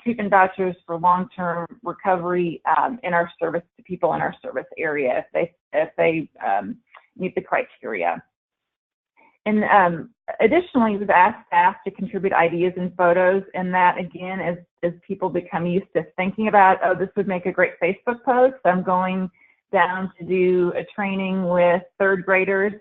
treatment vouchers for long-term recovery in our service to people in our service area if they meet the criteria. And additionally, we've asked staff to contribute ideas and photos, and that, again, as people become used to thinking about, oh, this would make a great Facebook post. I'm going down to do a training with 3rd graders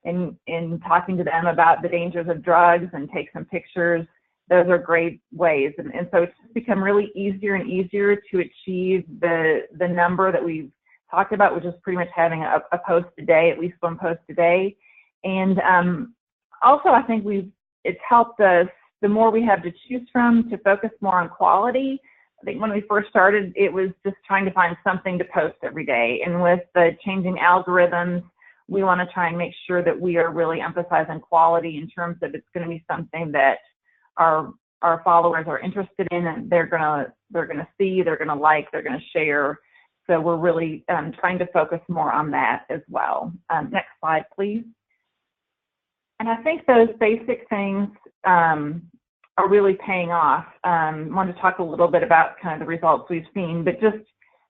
and talking to them about the dangers of drugs and take some pictures. Those are great ways. And so it's just become really easier and easier to achieve the number that we've talked about, which is pretty much having a post a day, at least 1 post a day. And also, I think it's helped us, the more we have to choose from, to focus more on quality. I think when we first started, it was just trying to find something to post every day. And with the changing algorithms, we want to try and make sure that we are really emphasizing quality in terms of it's going to be something that our followers are interested in, and they're gonna see, they're gonna like, they're gonna share. So we're really trying to focus more on that as well. Next slide, please. And I think those basic things are really paying off. I want to talk a little bit about kind of the results we've seen, but just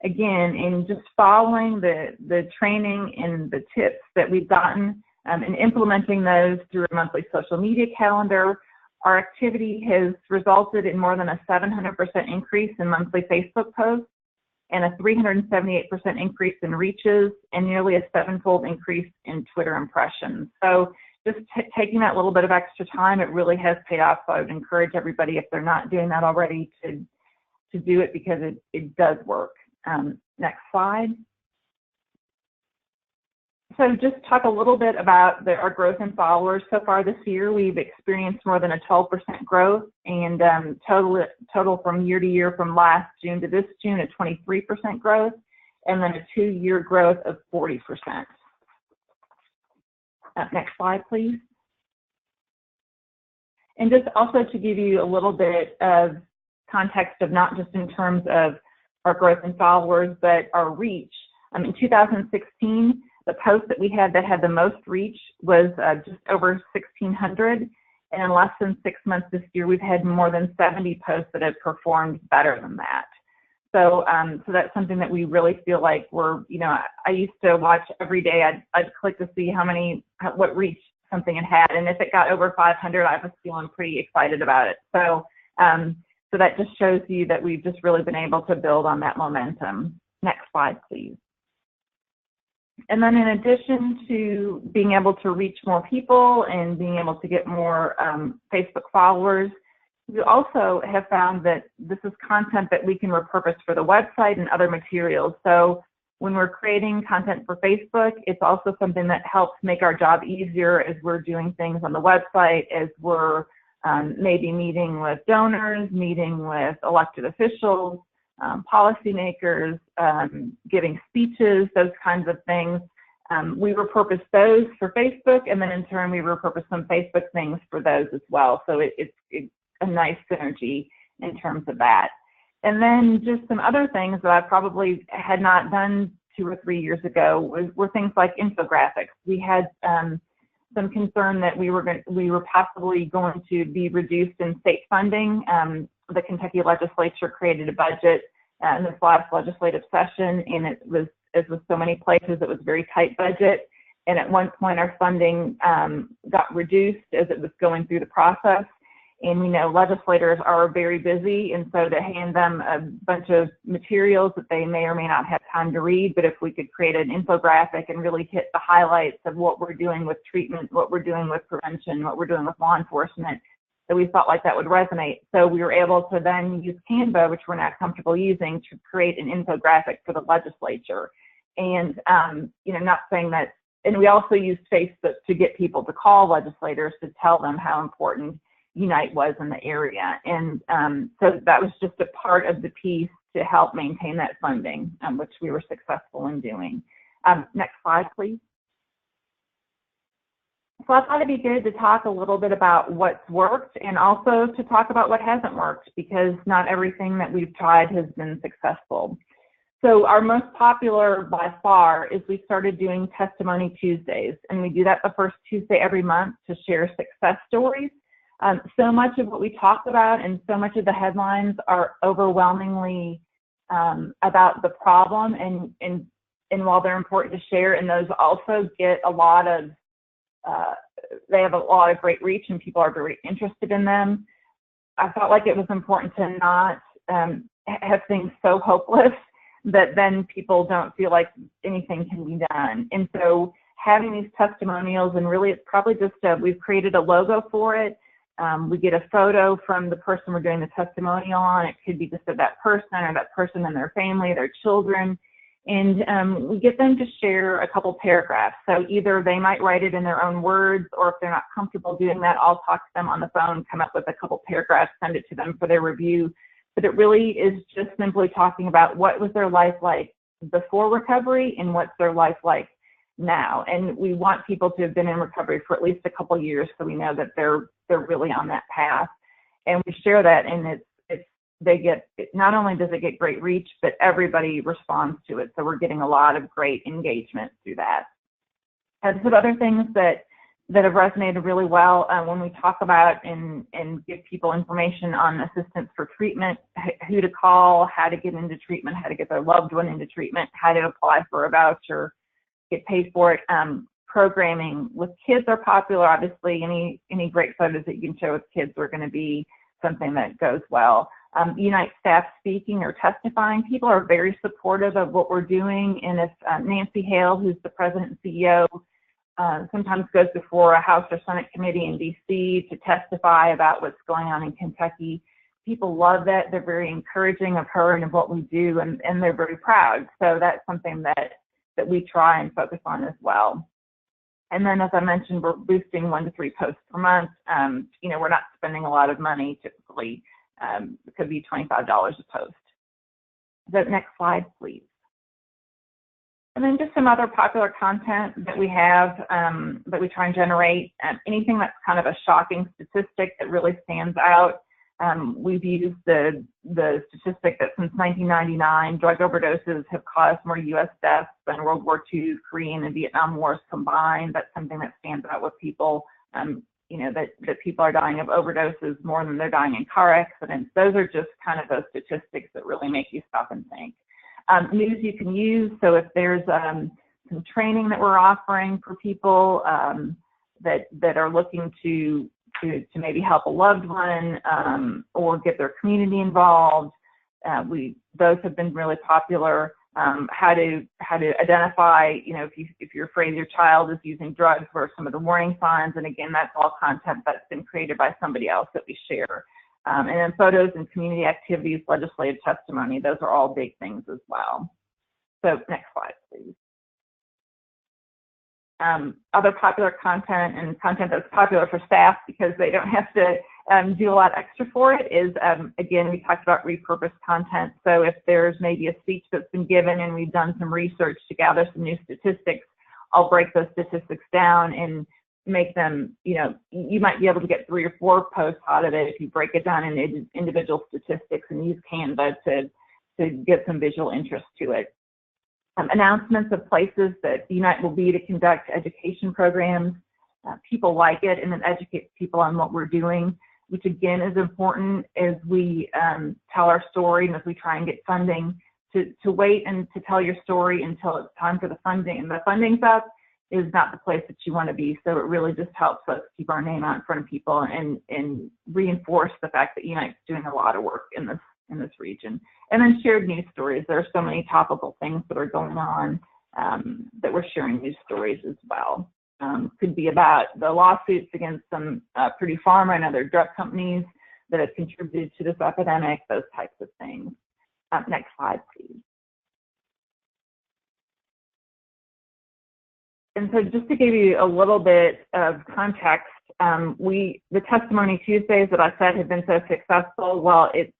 again, in just following the training and the tips that we've gotten and implementing those through a monthly social media calendar, our activity has resulted in more than a 700% increase in monthly Facebook posts and a 378% increase in reaches and nearly a 7-fold increase in Twitter impressions. So just taking that little bit of extra time, it really has paid off. So I would encourage everybody, if they're not doing that already, to do it, because it does work. Next slide. So just talk a little bit about our growth in followers. So far this year, we've experienced more than a 12% growth, and total from year to year, from last June to this June, a 23% growth, and then a 2-year growth of 40%. Next slide, please. And just also to give you a little bit of context of not just in terms of our growth in followers, but our reach. In 2016, the post that we had that had the most reach was just over 1,600. And in less than 6 months this year, we've had more than 70 posts that have performed better than that. So, so that's something that we really feel like we're, I used to watch every day. I'd click to see what reach something it had. And if it got over 500, I was feeling pretty excited about it. So, so that just shows you that we've just really been able to build on that momentum. Next slide, please. And then in addition to being able to reach more people and being able to get more Facebook followers, we also have found that this is content that we can repurpose for the website and other materials. So when we're creating content for Facebook, it's also something that helps make our job easier as we're doing things on the website, as we're maybe meeting with donors, meeting with elected officials, policymakers, giving speeches, those kinds of things. We repurpose those for Facebook, and then in turn we repurpose some Facebook things for those as well. So it's a nice synergy in terms of that. And then just some other things that I probably had not done 2 or 3 years ago were things like infographics. We had some concern that we were possibly going to be reduced in state funding. The Kentucky legislature created a budget in this last legislative session, and it was, as with so many places, it was a very tight budget. And at one point, our funding got reduced as it was going through the process. And we know legislators are very busy, and so to hand them a bunch of materials that they may or may not have time to read, but if we could create an infographic and really hit the highlights of what we're doing with treatment, what we're doing with prevention, what we're doing with law enforcement, that we felt like that would resonate. So we were able to then use Canva, which we're not comfortable using, to create an infographic for the legislature. And, you know, not saying that, and we also used Facebook to get people to call legislators to tell them how important Unite was in the area. And so that was just a part of the piece to help maintain that funding, which we were successful in doing. Next slide, please. So I thought it'd be good to talk a little bit about what's worked and also to talk about what hasn't worked, because not everything that we've tried has been successful. So our most popular by far is we started doing Testimony Tuesdays, and we do that the first Tuesday every month to share success stories. So much of what we talk about and so much of the headlines are overwhelmingly about the problem, and while they're important to share, and those also get a lot of, they have a lot of great reach and people are very interested in them. I felt like it was important to not have things so hopeless that then people don't feel like anything can be done. And so having these testimonials, and really it's probably just we've created a logo for it. We get a photo from the person we're doing the testimonial on. It could be just of that person or that person and their family, their children. And we get them to share a couple paragraphs. So either they might write it in their own words, or if they're not comfortable doing that, I'll talk to them on the phone, come up with a couple paragraphs, send it to them for their review. But it really is just simply talking about what was their life like before recovery and what's their life like now. And we want people to have been in recovery for at least a couple years, so we know that they're really on that path. And we share that, and they get, not only does it get great reach, but everybody responds to it. So we're getting a lot of great engagement through that. And some other things that have resonated really well when we talk about and give people information on assistance for treatment, who to call, how to get into treatment, how to get their loved one into treatment, how to apply for a voucher, get paid for it. Programming with kids are popular. Obviously, any great photos that you can show with kids are going to be something that goes well. Unite staff speaking or testifying, people are very supportive of what we're doing. And if Nancy Hale, who's the president and CEO, sometimes goes before a House or Senate committee in DC to testify about what's going on in Kentucky, people love that. They're very encouraging of her and of what we do, and they're very proud. So that's something that we try and focus on as well. And then, as I mentioned, we're boosting 1 to 3 posts per month. You know, we're not spending a lot of money typically. It could be $25 a post. The next slide, please. And then just some other popular content that we have that we try and generate. Anything that's kind of a shocking statistic that really stands out. We've used the statistic that since 1999, drug overdoses have caused more U.S. deaths than World War II, Korean, and Vietnam Wars combined. That's something that stands out with people. You know, that people are dying of overdoses more than they're dying in car accidents. Those are just kind of those statistics that really make you stop and think. News you can use. So if there's some training that we're offering for people, that are looking to maybe help a loved one or get their community involved. Those have been really popular. How to identify, if you're afraid your child is using drugs, what are some of the warning signs? And again, that's all content that's been created by somebody else that we share. And then photos and community activities, legislative testimony, those are all big things as well. So next slide, please. Other popular content and content that's popular for staff because they don't have to do a lot extra for it is, again, we talked about repurposed content. So if there's maybe a speech that's been given and we've done some research to gather some new statistics, I'll break those statistics down and make them, you might be able to get 3 or 4 posts out of it if you break it down in individual statistics and use Canva to get some visual interest to it. Announcements of places that Unite will be to conduct education programs. People like it and then educate people on what we're doing, which again is important as we tell our story and as we try and get funding to wait and to tell your story until it's time for the funding. And the funding's up is not the place that you want to be. So it really just helps us keep our name out in front of people and reinforce the fact that Unite's doing a lot of work in this region. And then shared news stories. There are so many topical things that are going on that we're sharing news stories as well. Could be about the lawsuits against some Purdue Pharma and other drug companies that have contributed to this epidemic, those types of things. Next slide, please. And so just to give you a little bit of context, the Testimony Tuesdays that I said have been so successful, well, it's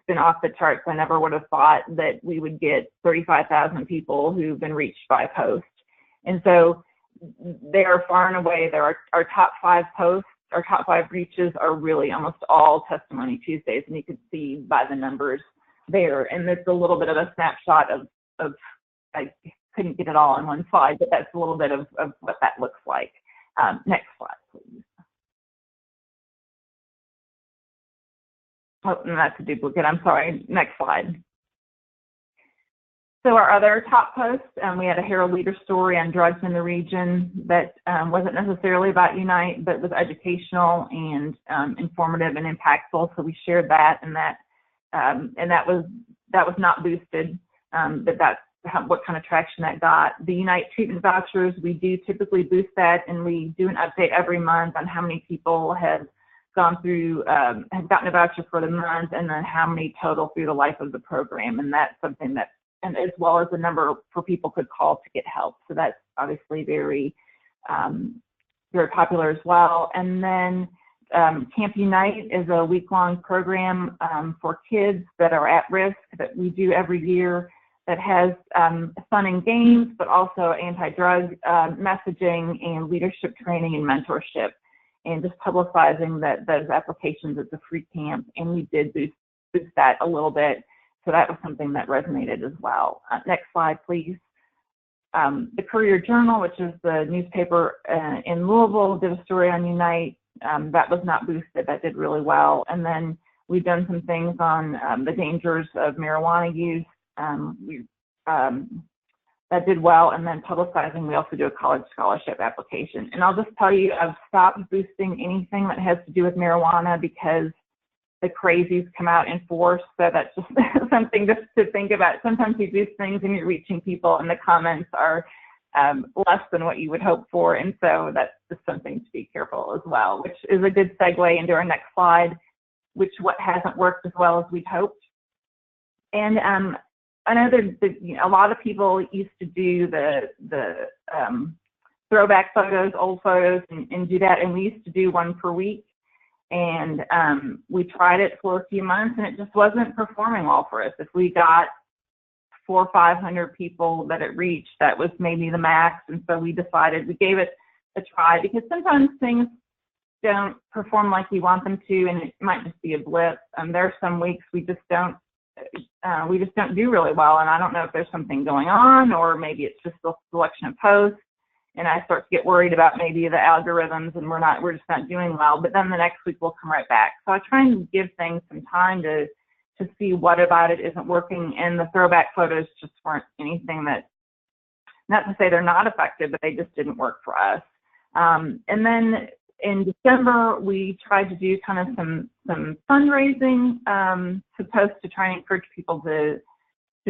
been off the charts. I never would have thought that we would get 35,000 people who've been reached by post. And so they are far and away, our top 5 posts, our top 5 reaches are really almost all Testimony Tuesdays. And you can see by the numbers there. And it's a little bit of a snapshot of I couldn't get it all on one slide, but that's a little bit of what that looks like. Next slide, please. Oh, and that's a duplicate, I'm sorry. Next slide. So our other top posts, we had a Herald Leader story on drugs in the region that wasn't necessarily about Unite, but was educational and informative and impactful. So we shared that, and that was not boosted, but that's what kind of traction that got. The Unite treatment vouchers, we do typically boost that, and we do an update every month on how many people have gone through, have gotten a voucher for the month, and then how many total through the life of the program. And that's something that, and as well as the number for people could call to get help. So that's obviously very, very popular as well. And then Camp Unite is a week-long program for kids that are at risk that we do every year that has fun and games, but also anti-drug messaging and leadership training and mentorship, and just publicizing that those applications. It's a free camp, and we did boost that a little bit. So that was something that resonated as well. Next slide, please. The Courier Journal, which is the newspaper in Louisville, did a story on Unite. That was not boosted. That did really well. And then we've done some things on the dangers of marijuana use. That did well. And then publicizing, we also do a college scholarship application. And I'll just tell you, I've stopped boosting anything that has to do with marijuana because the crazies come out in force. So that's just something just to think about. Sometimes you boost things and you're reaching people and the comments are less than what you would hope for. And so that's just something to be careful as well, which is a good segue into our next slide, which what hasn't worked as well as we'd hoped. And I know that a lot of people used to do the throwback photos, old photos, and do that. And we used to do one per week. And we tried it for a few months, and it just wasn't performing well for us. If we got 400 or 500 people that it reached, that was maybe the max. And so we decided, we gave it a try, because sometimes things don't perform like we want them to, and it might just be a blip. There are some weeks we just don't do really well, and I don't know if there's something going on, or maybe it's just the selection of posts. And I start to get worried about maybe the algorithms, and we're just not doing well. But then the next week we'll come right back. So I try and give things some time to see what about it isn't working. And the throwback photos just weren't anything that, not to say they're not effective, but they just didn't work for us. And then in December, we tried to do kind of some fundraising to post to try and encourage people to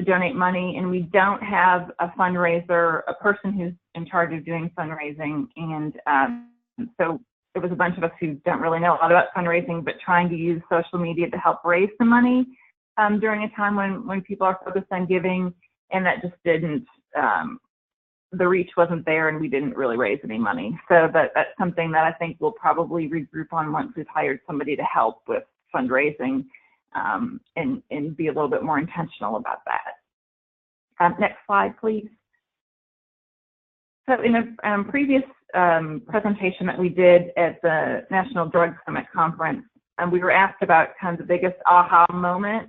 donate money. And we don't have a fundraiser, a person who's in charge of doing fundraising. And so there was a bunch of us who don't really know a lot about fundraising, but trying to use social media to help raise some money during a time when people are focused on giving, and that just didn't, the reach wasn't there, and we didn't really raise any money. So that's something that I think we'll probably regroup on once we've hired somebody to help with fundraising, and be a little bit more intentional about that. Next slide, please. So in a previous presentation that we did at the National Drug Summit Conference, we were asked about kind of the biggest aha moment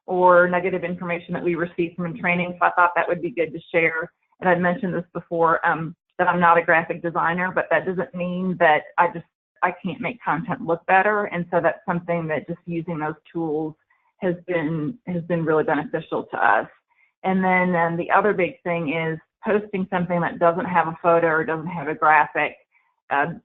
or negative information that we received from training. So I thought that would be good to share. And I'd mentioned this before, that I'm not a graphic designer, but that doesn't mean that I can't make content look better. And so that's something that just using those tools has been really beneficial to us. And then the other big thing is posting something that doesn't have a photo or doesn't have a graphic.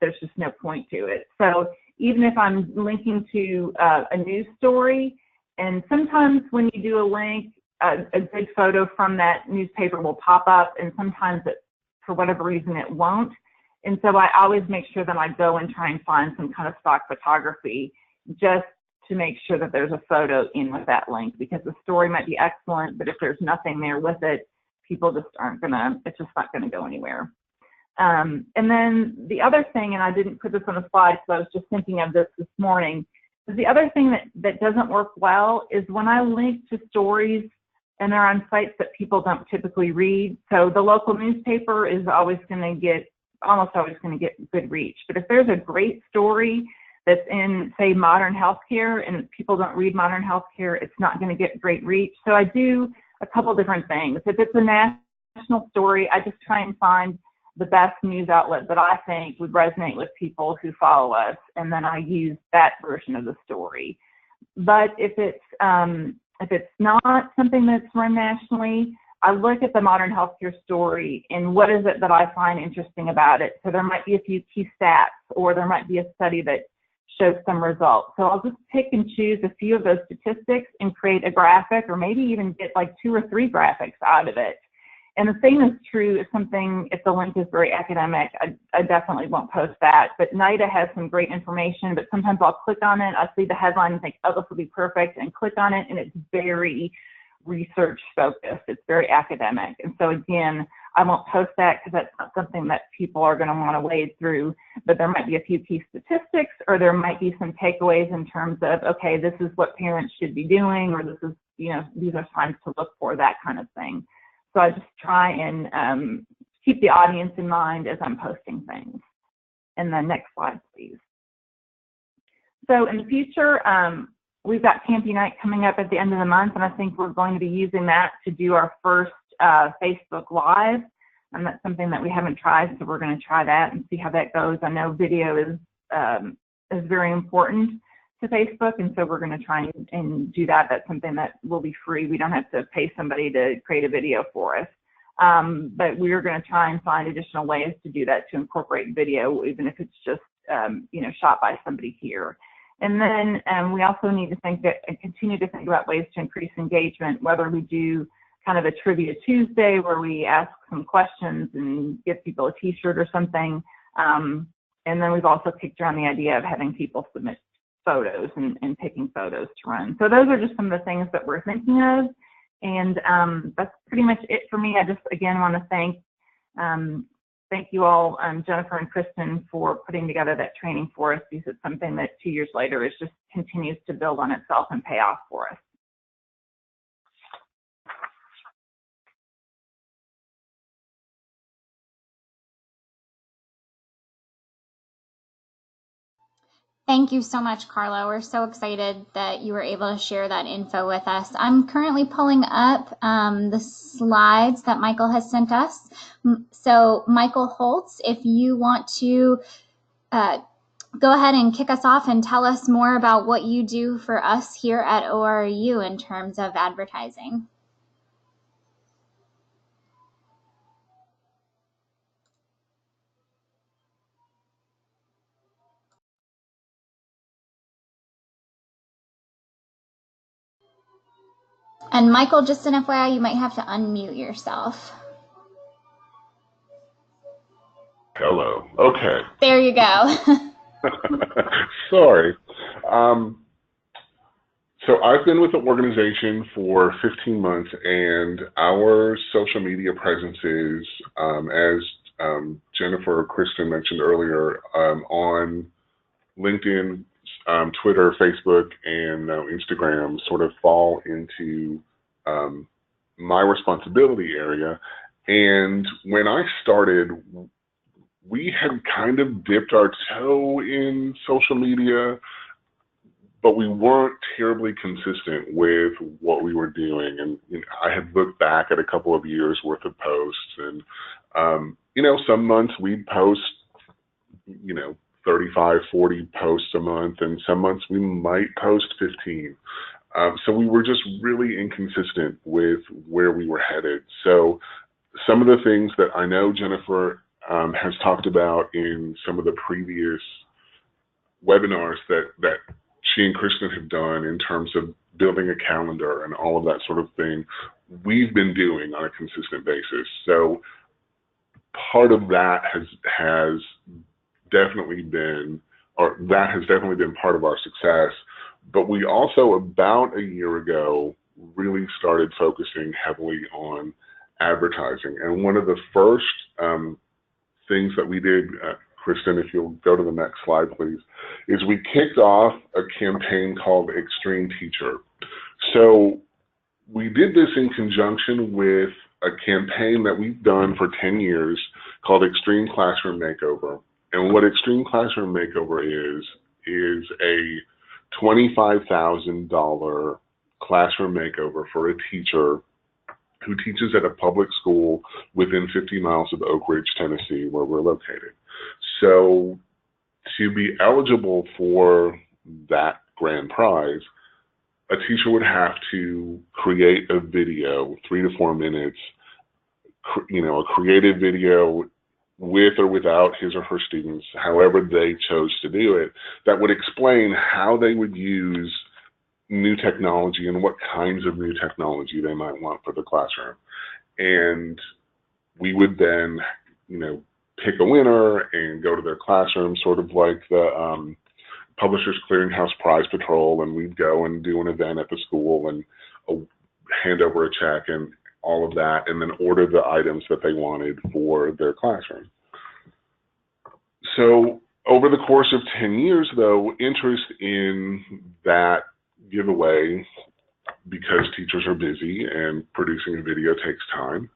There's just no point to it. So even if I'm linking to a news story, and sometimes when you do a link, a good photo from that newspaper will pop up, and sometimes for whatever reason it won't. And so I always make sure that I go and try and find some kind of stock photography just to make sure that there's a photo in with that link, because the story might be excellent, but if there's nothing there with it, people just it's just not gonna go anywhere. And then the other thing, and I didn't put this on the slide, so I was just thinking of this morning, is the other thing that doesn't work well is when I link to stories and they're on sites that people don't typically read. So the local newspaper is almost always gonna get good reach. But if there's a great story that's in, say, modern healthcare, and people don't read modern healthcare, it's not gonna get great reach. So I do a couple different things. If it's a national story, I just try and find the best news outlet that I think would resonate with people who follow us, and then I use that version of the story. But if it's not something that's run nationally, I look at the modern healthcare story and what is it that I find interesting about it. So there might be a few key stats, or there might be a study that shows some results. So I'll just pick and choose a few of those statistics and create a graphic, or maybe even get like 2 or 3 graphics out of it. And the same is true if the link is very academic, I definitely won't post that. But NIDA has some great information, but sometimes I'll click on it, I see the headline and think, oh, this will be perfect, and click on it, and it's very research focused, it's very academic. And so again, I won't post that because that's not something that people are going to want to wade through, but there might be a few key statistics, or there might be some takeaways in terms of, okay, this is what parents should be doing, or this is, these are signs to look for, that kind of thing. So I just try and keep the audience in mind as I'm posting things. And then next slide, please. So in the future, we've got Camp Unite coming up at the end of the month, and I think we're going to be using that to do our first Facebook Live. And that's something that we haven't tried, so we're going to try that and see how that goes. I know video is very important to Facebook, and so we're going to try and do that. That's something that will be free. We don't have to pay somebody to create a video for us. But we're going to try and find additional ways to do that, to incorporate video, even if it's just shot by somebody here. And then we also need to continue to think about ways to increase engagement, whether we do kind of a Trivia Tuesday where we ask some questions and give people a t-shirt or something. And then we've also kicked around the idea of having people submit photos and picking photos to run. So those are just some of the things that we're thinking of. And that's pretty much it for me. I just, again, want to thank you all, Jennifer and Kristen, for putting together that training for us, because it's something that 2 years later is just continues to build on itself and pay off for us. Thank you so much, Carla. We're so excited that you were able to share that info with us. I'm currently pulling up the slides that Michael has sent us. So Michael Holtz, if you want to go ahead and kick us off and tell us more about what you do for us here at ORU in terms of advertising. And Michael, just an FYI, you might have to unmute yourself. Hello. Okay. There you go. Sorry. So I've been with the organization for 15 months, and our social media presences, as Jennifer or Kristen mentioned earlier, on LinkedIn, Twitter, Facebook, and Instagram sort of fall into my responsibility area. And when I started, we had kind of dipped our toe in social media, but we weren't terribly consistent with what we were doing. And I had looked back at a couple of years worth of posts, and some months we'd post 35, 40 posts a month, and some months we might post 15. So we were just really inconsistent with where we were headed. So some of the things that I know Jennifer has talked about in some of the previous webinars that she and Kristen have done in terms of building a calendar and all of that sort of thing, we've been doing on a consistent basis. So part of that has definitely been part of our success. But we also, about a year ago, really started focusing heavily on advertising. And one of the first things that we did, Kristen, if you'll go to the next slide, please, is we kicked off a campaign called Extreme Teacher. So we did this in conjunction with a campaign that we've done for 10 years called Extreme Classroom Makeover. And what Extreme Classroom Makeover is a $25,000 classroom makeover for a teacher who teaches at a public school within 50 miles of Oak Ridge, Tennessee, where we're located. So to be eligible for that grand prize, a teacher would have to create a video, 3 to 4 minutes, a creative video with or without his or her students, however they chose to do it, that would explain how they would use new technology and what kinds of new technology they might want for the classroom. And we would then, pick a winner and go to their classroom, sort of like the Publishers Clearinghouse Prize Patrol, and we'd go and do an event at the school and hand over a check and all of that, and then order the items that they wanted for their classroom. So over the course of 10 years, though, interest in that giveaway, because teachers are busy and producing a video takes time,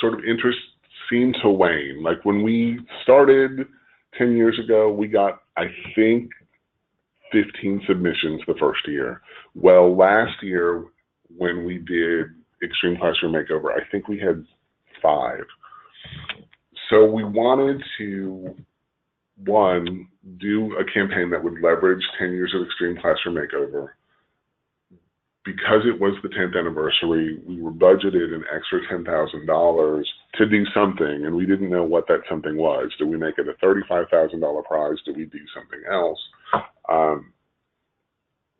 sort of interest seemed to wane. Like when we started 10 years ago, we got, I think, 15 submissions the first year. Well, last year when we did Extreme Classroom Makeover, I think we had 5. So we wanted to, one, do a campaign that would leverage 10 years of Extreme Classroom Makeover. Because it was the 10th anniversary, we were budgeted an extra $10,000 to do something, and we didn't know what that something was. Do we make it a $35,000 prize? Do we do something else?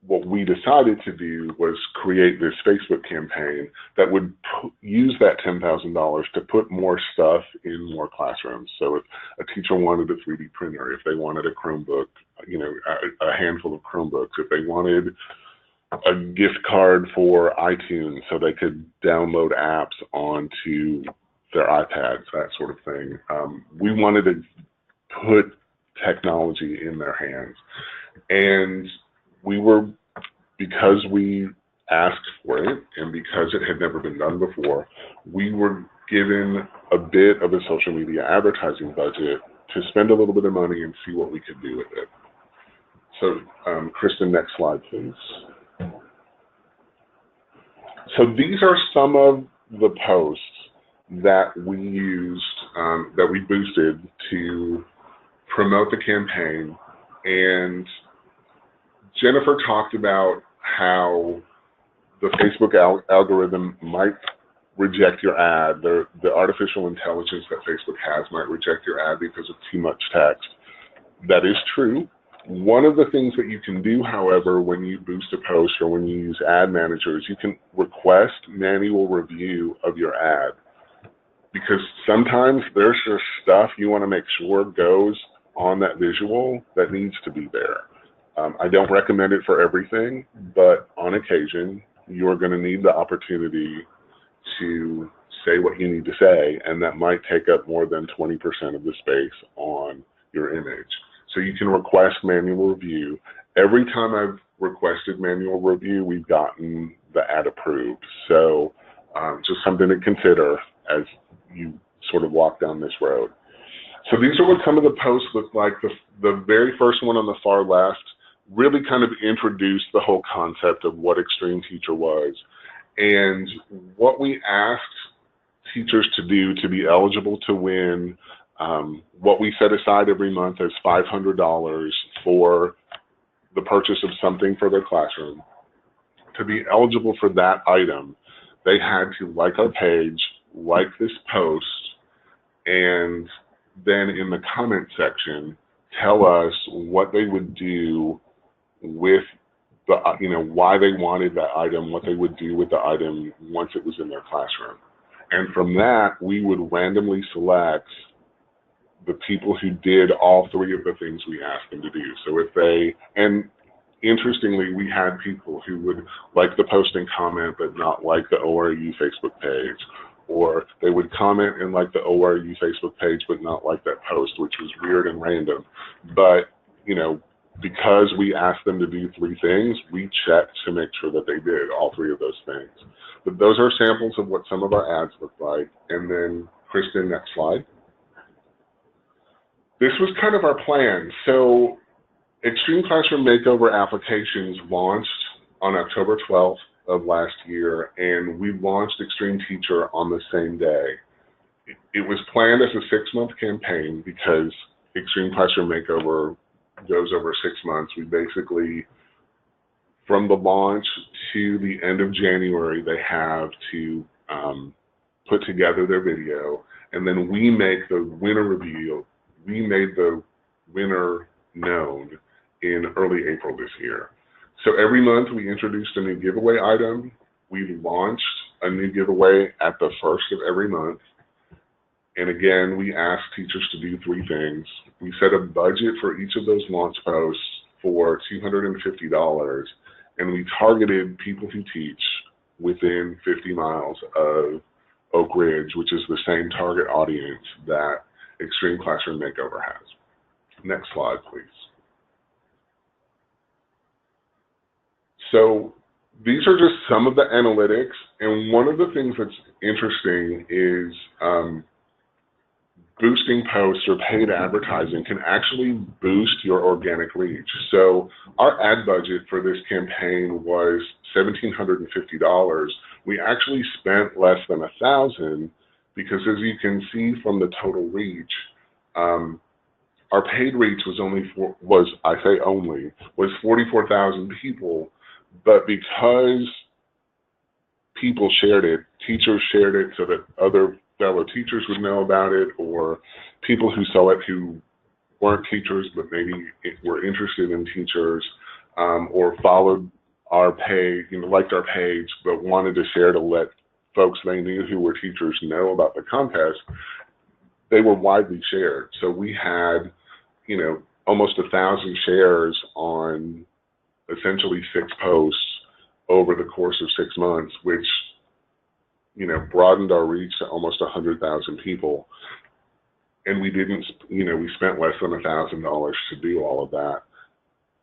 What we decided to do was create this Facebook campaign that would use that $10,000 to put more stuff in more classrooms. So if a teacher wanted a 3D printer, if they wanted a Chromebook, a handful of Chromebooks, if they wanted a gift card for iTunes so they could download apps onto their iPads, that sort of thing. We wanted to put technology in their hands. And because we asked for it and because it had never been done before, we were given a bit of a social media advertising budget to spend a little bit of money and see what we could do with it. So, Kristen, next slide, please. So these are some of the posts that we used, that we boosted to promote the campaign. And Jennifer talked about how the Facebook algorithm might reject your ad. The artificial intelligence that Facebook has might reject your ad because of too much text. That is true. One of the things that you can do, however, when you boost a post or when you use ad managers, you can request manual review of your ad, because sometimes there's just stuff you want to make sure goes on that visual that needs to be there. I don't recommend it for everything, but on occasion, you're going to need the opportunity to say what you need to say, and that might take up more than 20% of the space on your image. So you can request manual review. Every time I've requested manual review, we've gotten the ad approved. So just something to consider as you sort of walk down this road. So these are what some of the posts look like. The very first one on the far left really kind of introduced the whole concept of what Extreme Teacher was and what we asked teachers to do to be eligible to win what we set aside every month as $500 for the purchase of something for their classroom. To be eligible for that item, they had to like our page, like this post, and then in the comment section, tell us what they would do with the, why they wanted that item, what they would do with the item once it was in their classroom. And from that, we would randomly select the people who did all three of the things we asked them to do. So if they, and interestingly, we had people who would like the post and comment, but not like the ORU Facebook page, or they would comment and like the ORU Facebook page, but not like that post, which was weird and random. But, because we asked them to do three things, we checked to make sure that they did all three of those things. But those are samples of what some of our ads look like. And then, Kristen, next slide. This was kind of our plan. So Extreme Classroom Makeover applications launched on October 12th of last year, and we launched Extreme Teacher on the same day. It was planned as a 6-month campaign because Extreme Classroom Makeover goes over 6 months. We basically, from the launch to the end of January, they have to put together their video, and then we make the winner reveal. We made the winner known in early April this year. So every month we introduced a new giveaway item. We launched a new giveaway at the first of every month. And again, we asked teachers to do three things. We set a budget for each of those launch posts for $250, and we targeted people who teach within 50 miles of Oak Ridge, which is the same target audience that Extreme Classroom Makeover has. Next slide, please. So these are just some of the analytics, and one of the things that's interesting is boosting posts or paid advertising can actually boost your organic reach. So our ad budget for this campaign was $1,750. We actually spent less than $1,000 because, as you can see from the total reach, our paid reach was only 44,000 people. But because people shared it, teachers shared it so that other fellow teachers would know about it, or people who saw it who weren't teachers but maybe were interested in teachers, or followed our page, liked our page, but wanted to share to let folks they knew who were teachers know about the contest, they were widely shared. So we had, almost 1,000 shares on essentially 6 posts over the course of 6 months, which, broadened our reach to almost 100,000 people. And we didn't, we spent less than $1,000 to do all of that.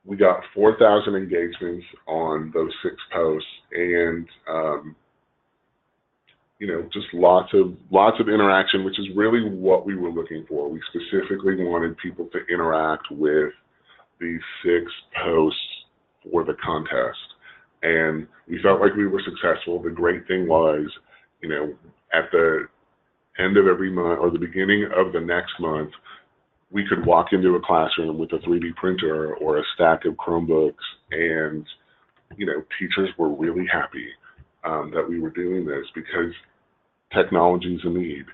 We got 4,000 engagements on those 6 posts, and just lots of interaction, which is really what we were looking for. We specifically wanted people to interact with these 6 posts for the contest, and we felt like we were successful. The great thing was, at the end of every month or the beginning of the next month, we could walk into a classroom with a 3D printer or a stack of Chromebooks, and teachers were really happy that we were doing this, because technology is a need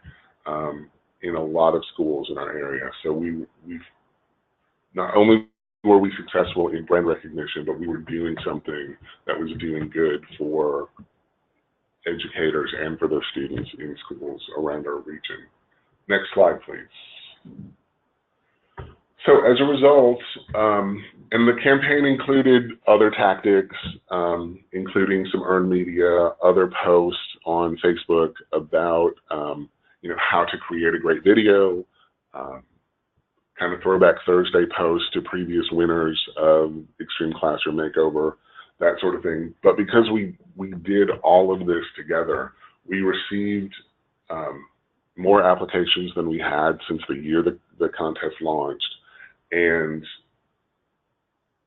in a lot of schools in our area. So we've not only were we successful in brand recognition, but we were doing something that was doing good for educators and for their students in schools around our region. Next slide, please. So as a result, and the campaign included other tactics, including some earned media, other posts on Facebook about how to create a great video, kind of throwback Thursday posts to previous winners of Extreme Classroom Makeover, that sort of thing. But because we did all of this together, we received more applications than we had since the year the contest launched. And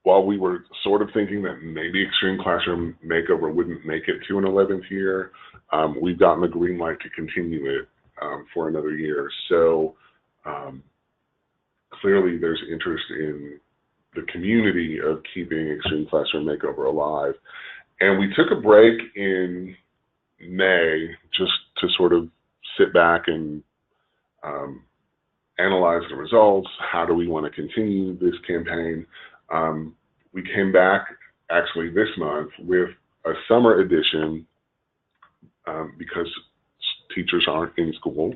while we were sort of thinking that maybe Extreme Classroom Makeover wouldn't make it to an 11th year, we've gotten the green light to continue it for another year. So clearly there's interest in the community of keeping Extreme Classroom Makeover alive. And we took a break in May just to sort of sit back and analyze the results. How do we want to continue this campaign? We came back actually this month with a summer edition because teachers aren't in school,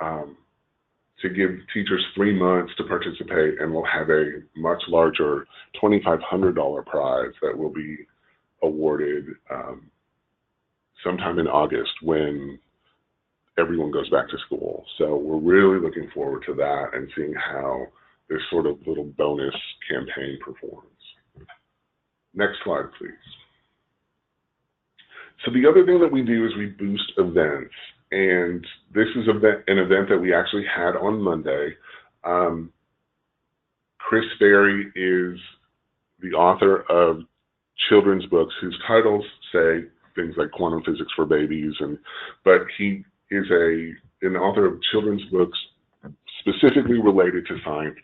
to give teachers 3 months to participate, and we'll have a much larger $2,500 prize that will be awarded sometime in August when everyone goes back to school. So we're really looking forward to that and seeing how this sort of little bonus campaign performs. Next slide, please. So the other thing that we do is we boost events. And this is an event that we actually had on Monday. Chris Berry is the author of children's books whose titles say things like Quantum Physics for Babies, but he is an author of children's books specifically related to science.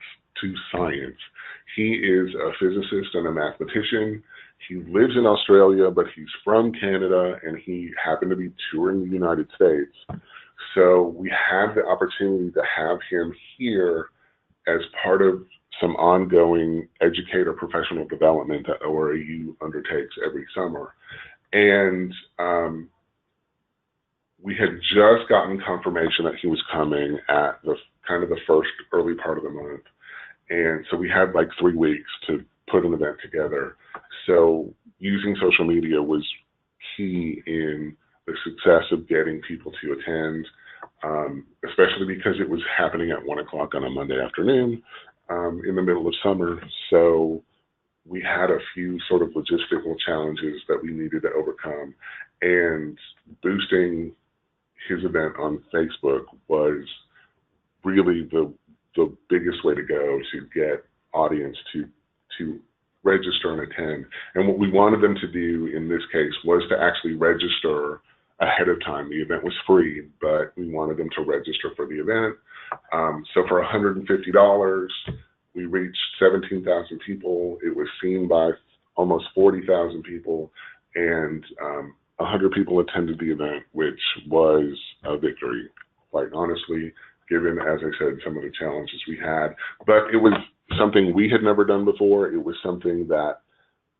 He is a physicist and a mathematician. He lives in Australia, but he's from Canada, and he happened to be touring the United States. So we have the opportunity to have him here as part of some ongoing educator professional development that ORAU undertakes every summer. And we had just gotten confirmation that he was coming at the kind of the first early part of the month. And so we had like 3 weeks to put an event together. So using social media was key in the success of getting people to attend, especially because it was happening at 1 o'clock on a Monday afternoon in the middle of summer. So we had a few sort of logistical challenges that we needed to overcome, and boosting his event on Facebook was really the biggest way to go to get audience to register and attend. And what we wanted them to do in this case was to actually register ahead of time. The event was free, but we wanted them to register for the event. So for $150, we reached 17,000 people. It was seen by almost 40,000 people, and 100 people attended the event, which was a victory, quite honestly, given, as I said, some of the challenges we had. But it was something we had never done before. It was something that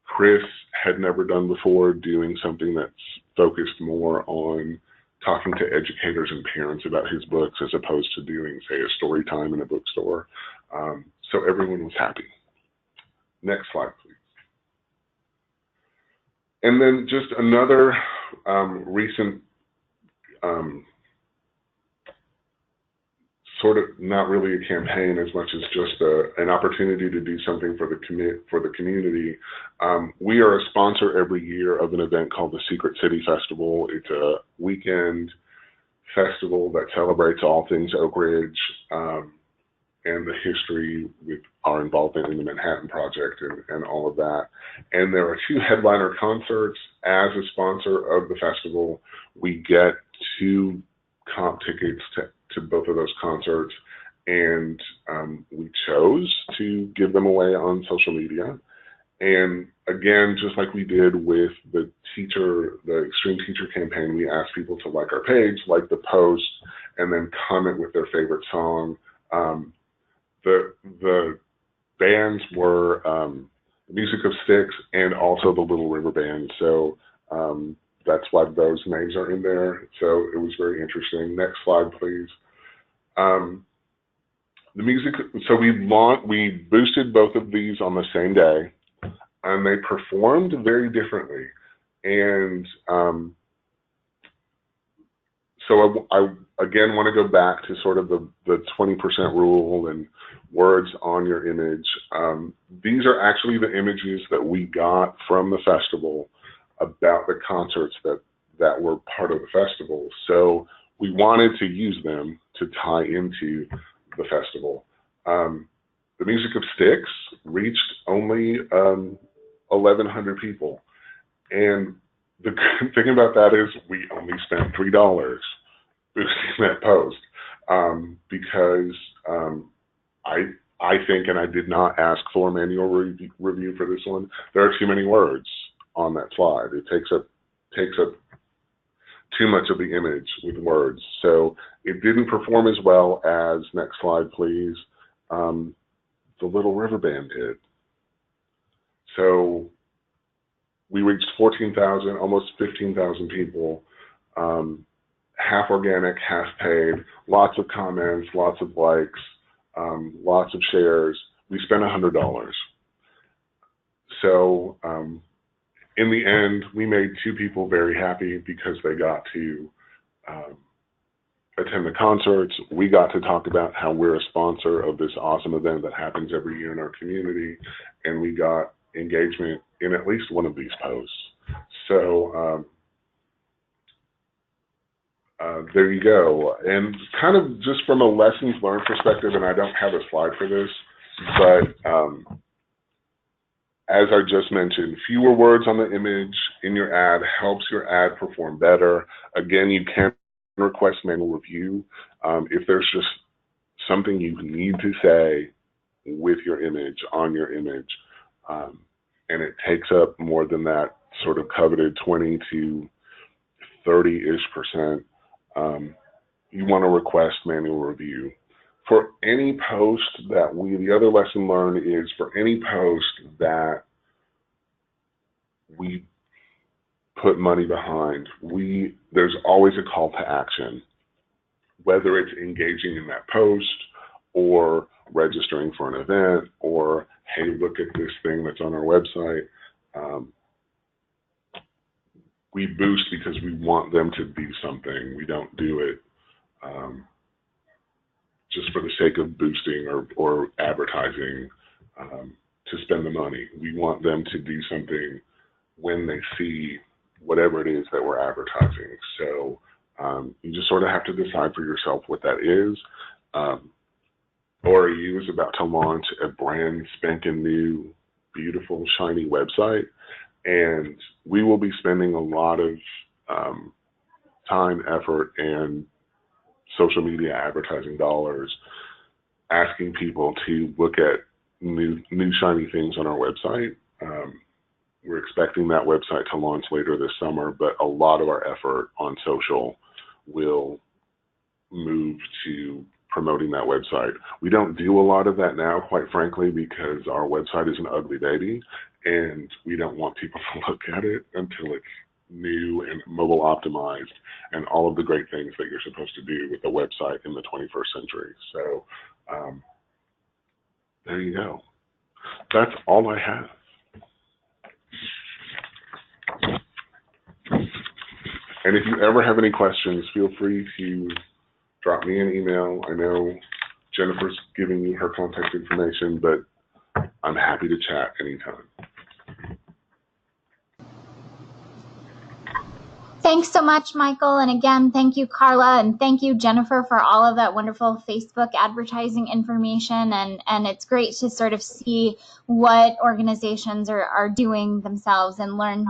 Chris had never done before, doing something that's focused more on talking to educators and parents about his books as opposed to doing, say, a story time in a bookstore. So everyone was happy. Next slide, please. And then just another recent sort of not really a campaign as much as just an opportunity to do something for the community. We are a sponsor every year of an event called the Secret City Festival. It's a weekend festival that celebrates all things Oak Ridge and the history with our involvement in the Manhattan Project and all of that. And there are 2 headliner concerts. As a sponsor of the festival, we get 2 comp tickets to both of those concerts, and we chose to give them away on social media. And again, just like we did with the Extreme Teacher campaign, we asked people to like our page, like the post, and then comment with their favorite song. The bands were the Music of Styx and also the Little River Band. So that's why those names are in there. So it was very interesting. Next slide, please. The music. So we boosted both of these on the same day, and they performed very differently. And so I again want to go back to sort of the 20% rule and words on your image. These are actually the images that we got from the festival about the concerts that were part of the festival. So we wanted to use them to tie into the festival. The Music of Styx reached only 1,100 people. And the good thing about that is we only spent $3 boosting that post because I think, and I did not ask for a manual review for this one, there are too many words on that slide. It takes up too much of the image with words. So it didn't perform as well as, next slide please, the Little River Band did. So we reached 14,000, almost 15,000 people, half organic, half paid, lots of comments, lots of likes, lots of shares. We spent $100. So in the end, we made 2 people very happy because they got to attend the concerts. We got to talk about how we're a sponsor of this awesome event that happens every year in our community, and we got engagement in at least one of these posts. So there you go. And kind of just from a lessons learned perspective, and I don't have a slide for this, but as I just mentioned, fewer words on the image in your ad helps your ad perform better. Again, you can request manual review if there's just something you need to say with your image, on your image, and it takes up more than that sort of coveted 20 to 30-ish%. You want to request manual review. For any post that the other lesson learned is for any post that we put money behind, there's always a call to action, whether it's engaging in that post or registering for an event or, hey, look at this thing that's on our website. We boost because we want them to do something. We don't do it just for the sake of boosting or advertising to spend the money. We want them to do something when they see whatever it is that we're advertising. So you just sort of have to decide for yourself what that is. ORAU is about to launch a brand spanking new, beautiful, shiny website. And we will be spending a lot of time, effort, and social media advertising dollars asking people to look at new shiny things on our website. We're expecting that website to launch later this summer, but a lot of our effort on social will move to promoting that website. We don't do a lot of that now, quite frankly, because our website is an ugly baby, and we don't want people to look at it until it's new and mobile optimized and all of the great things that you're supposed to do with a website in the 21st century. So there you go. That's all I have. And if you ever have any questions, feel free to drop me an email. I know Jennifer's giving you her contact information, but I'm happy to chat anytime. Thanks so much, Michael. And again, thank you, Carla, and thank you, Jennifer, for all of that wonderful Facebook advertising information. And it's great to sort of see what organizations are doing themselves and learn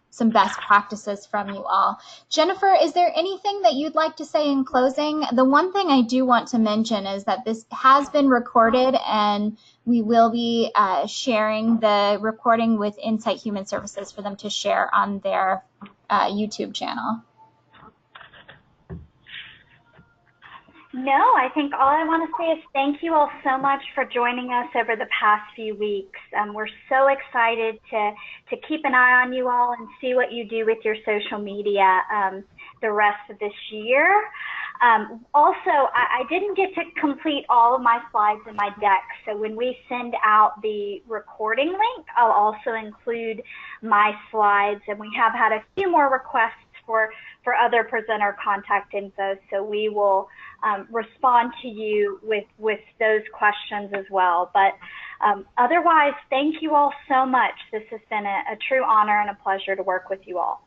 some best practices from you all. Jennifer, is there anything that you'd like to say in closing? The one thing I do want to mention is that this has been recorded, and we will be sharing the recording with Insight Human Services for them to share on their YouTube channel. No, I think all I want to say is thank you all so much for joining us over the past few weeks. We're so excited to keep an eye on you all and see what you do with your social media the rest of this year. Also, I didn't get to complete all of my slides in my deck, so when we send out the recording link, I'll also include my slides, and we have had a few more requests for other presenter contact info, so we will respond to you with those questions as well. But otherwise, thank you all so much. This has been a true honor and a pleasure to work with you all.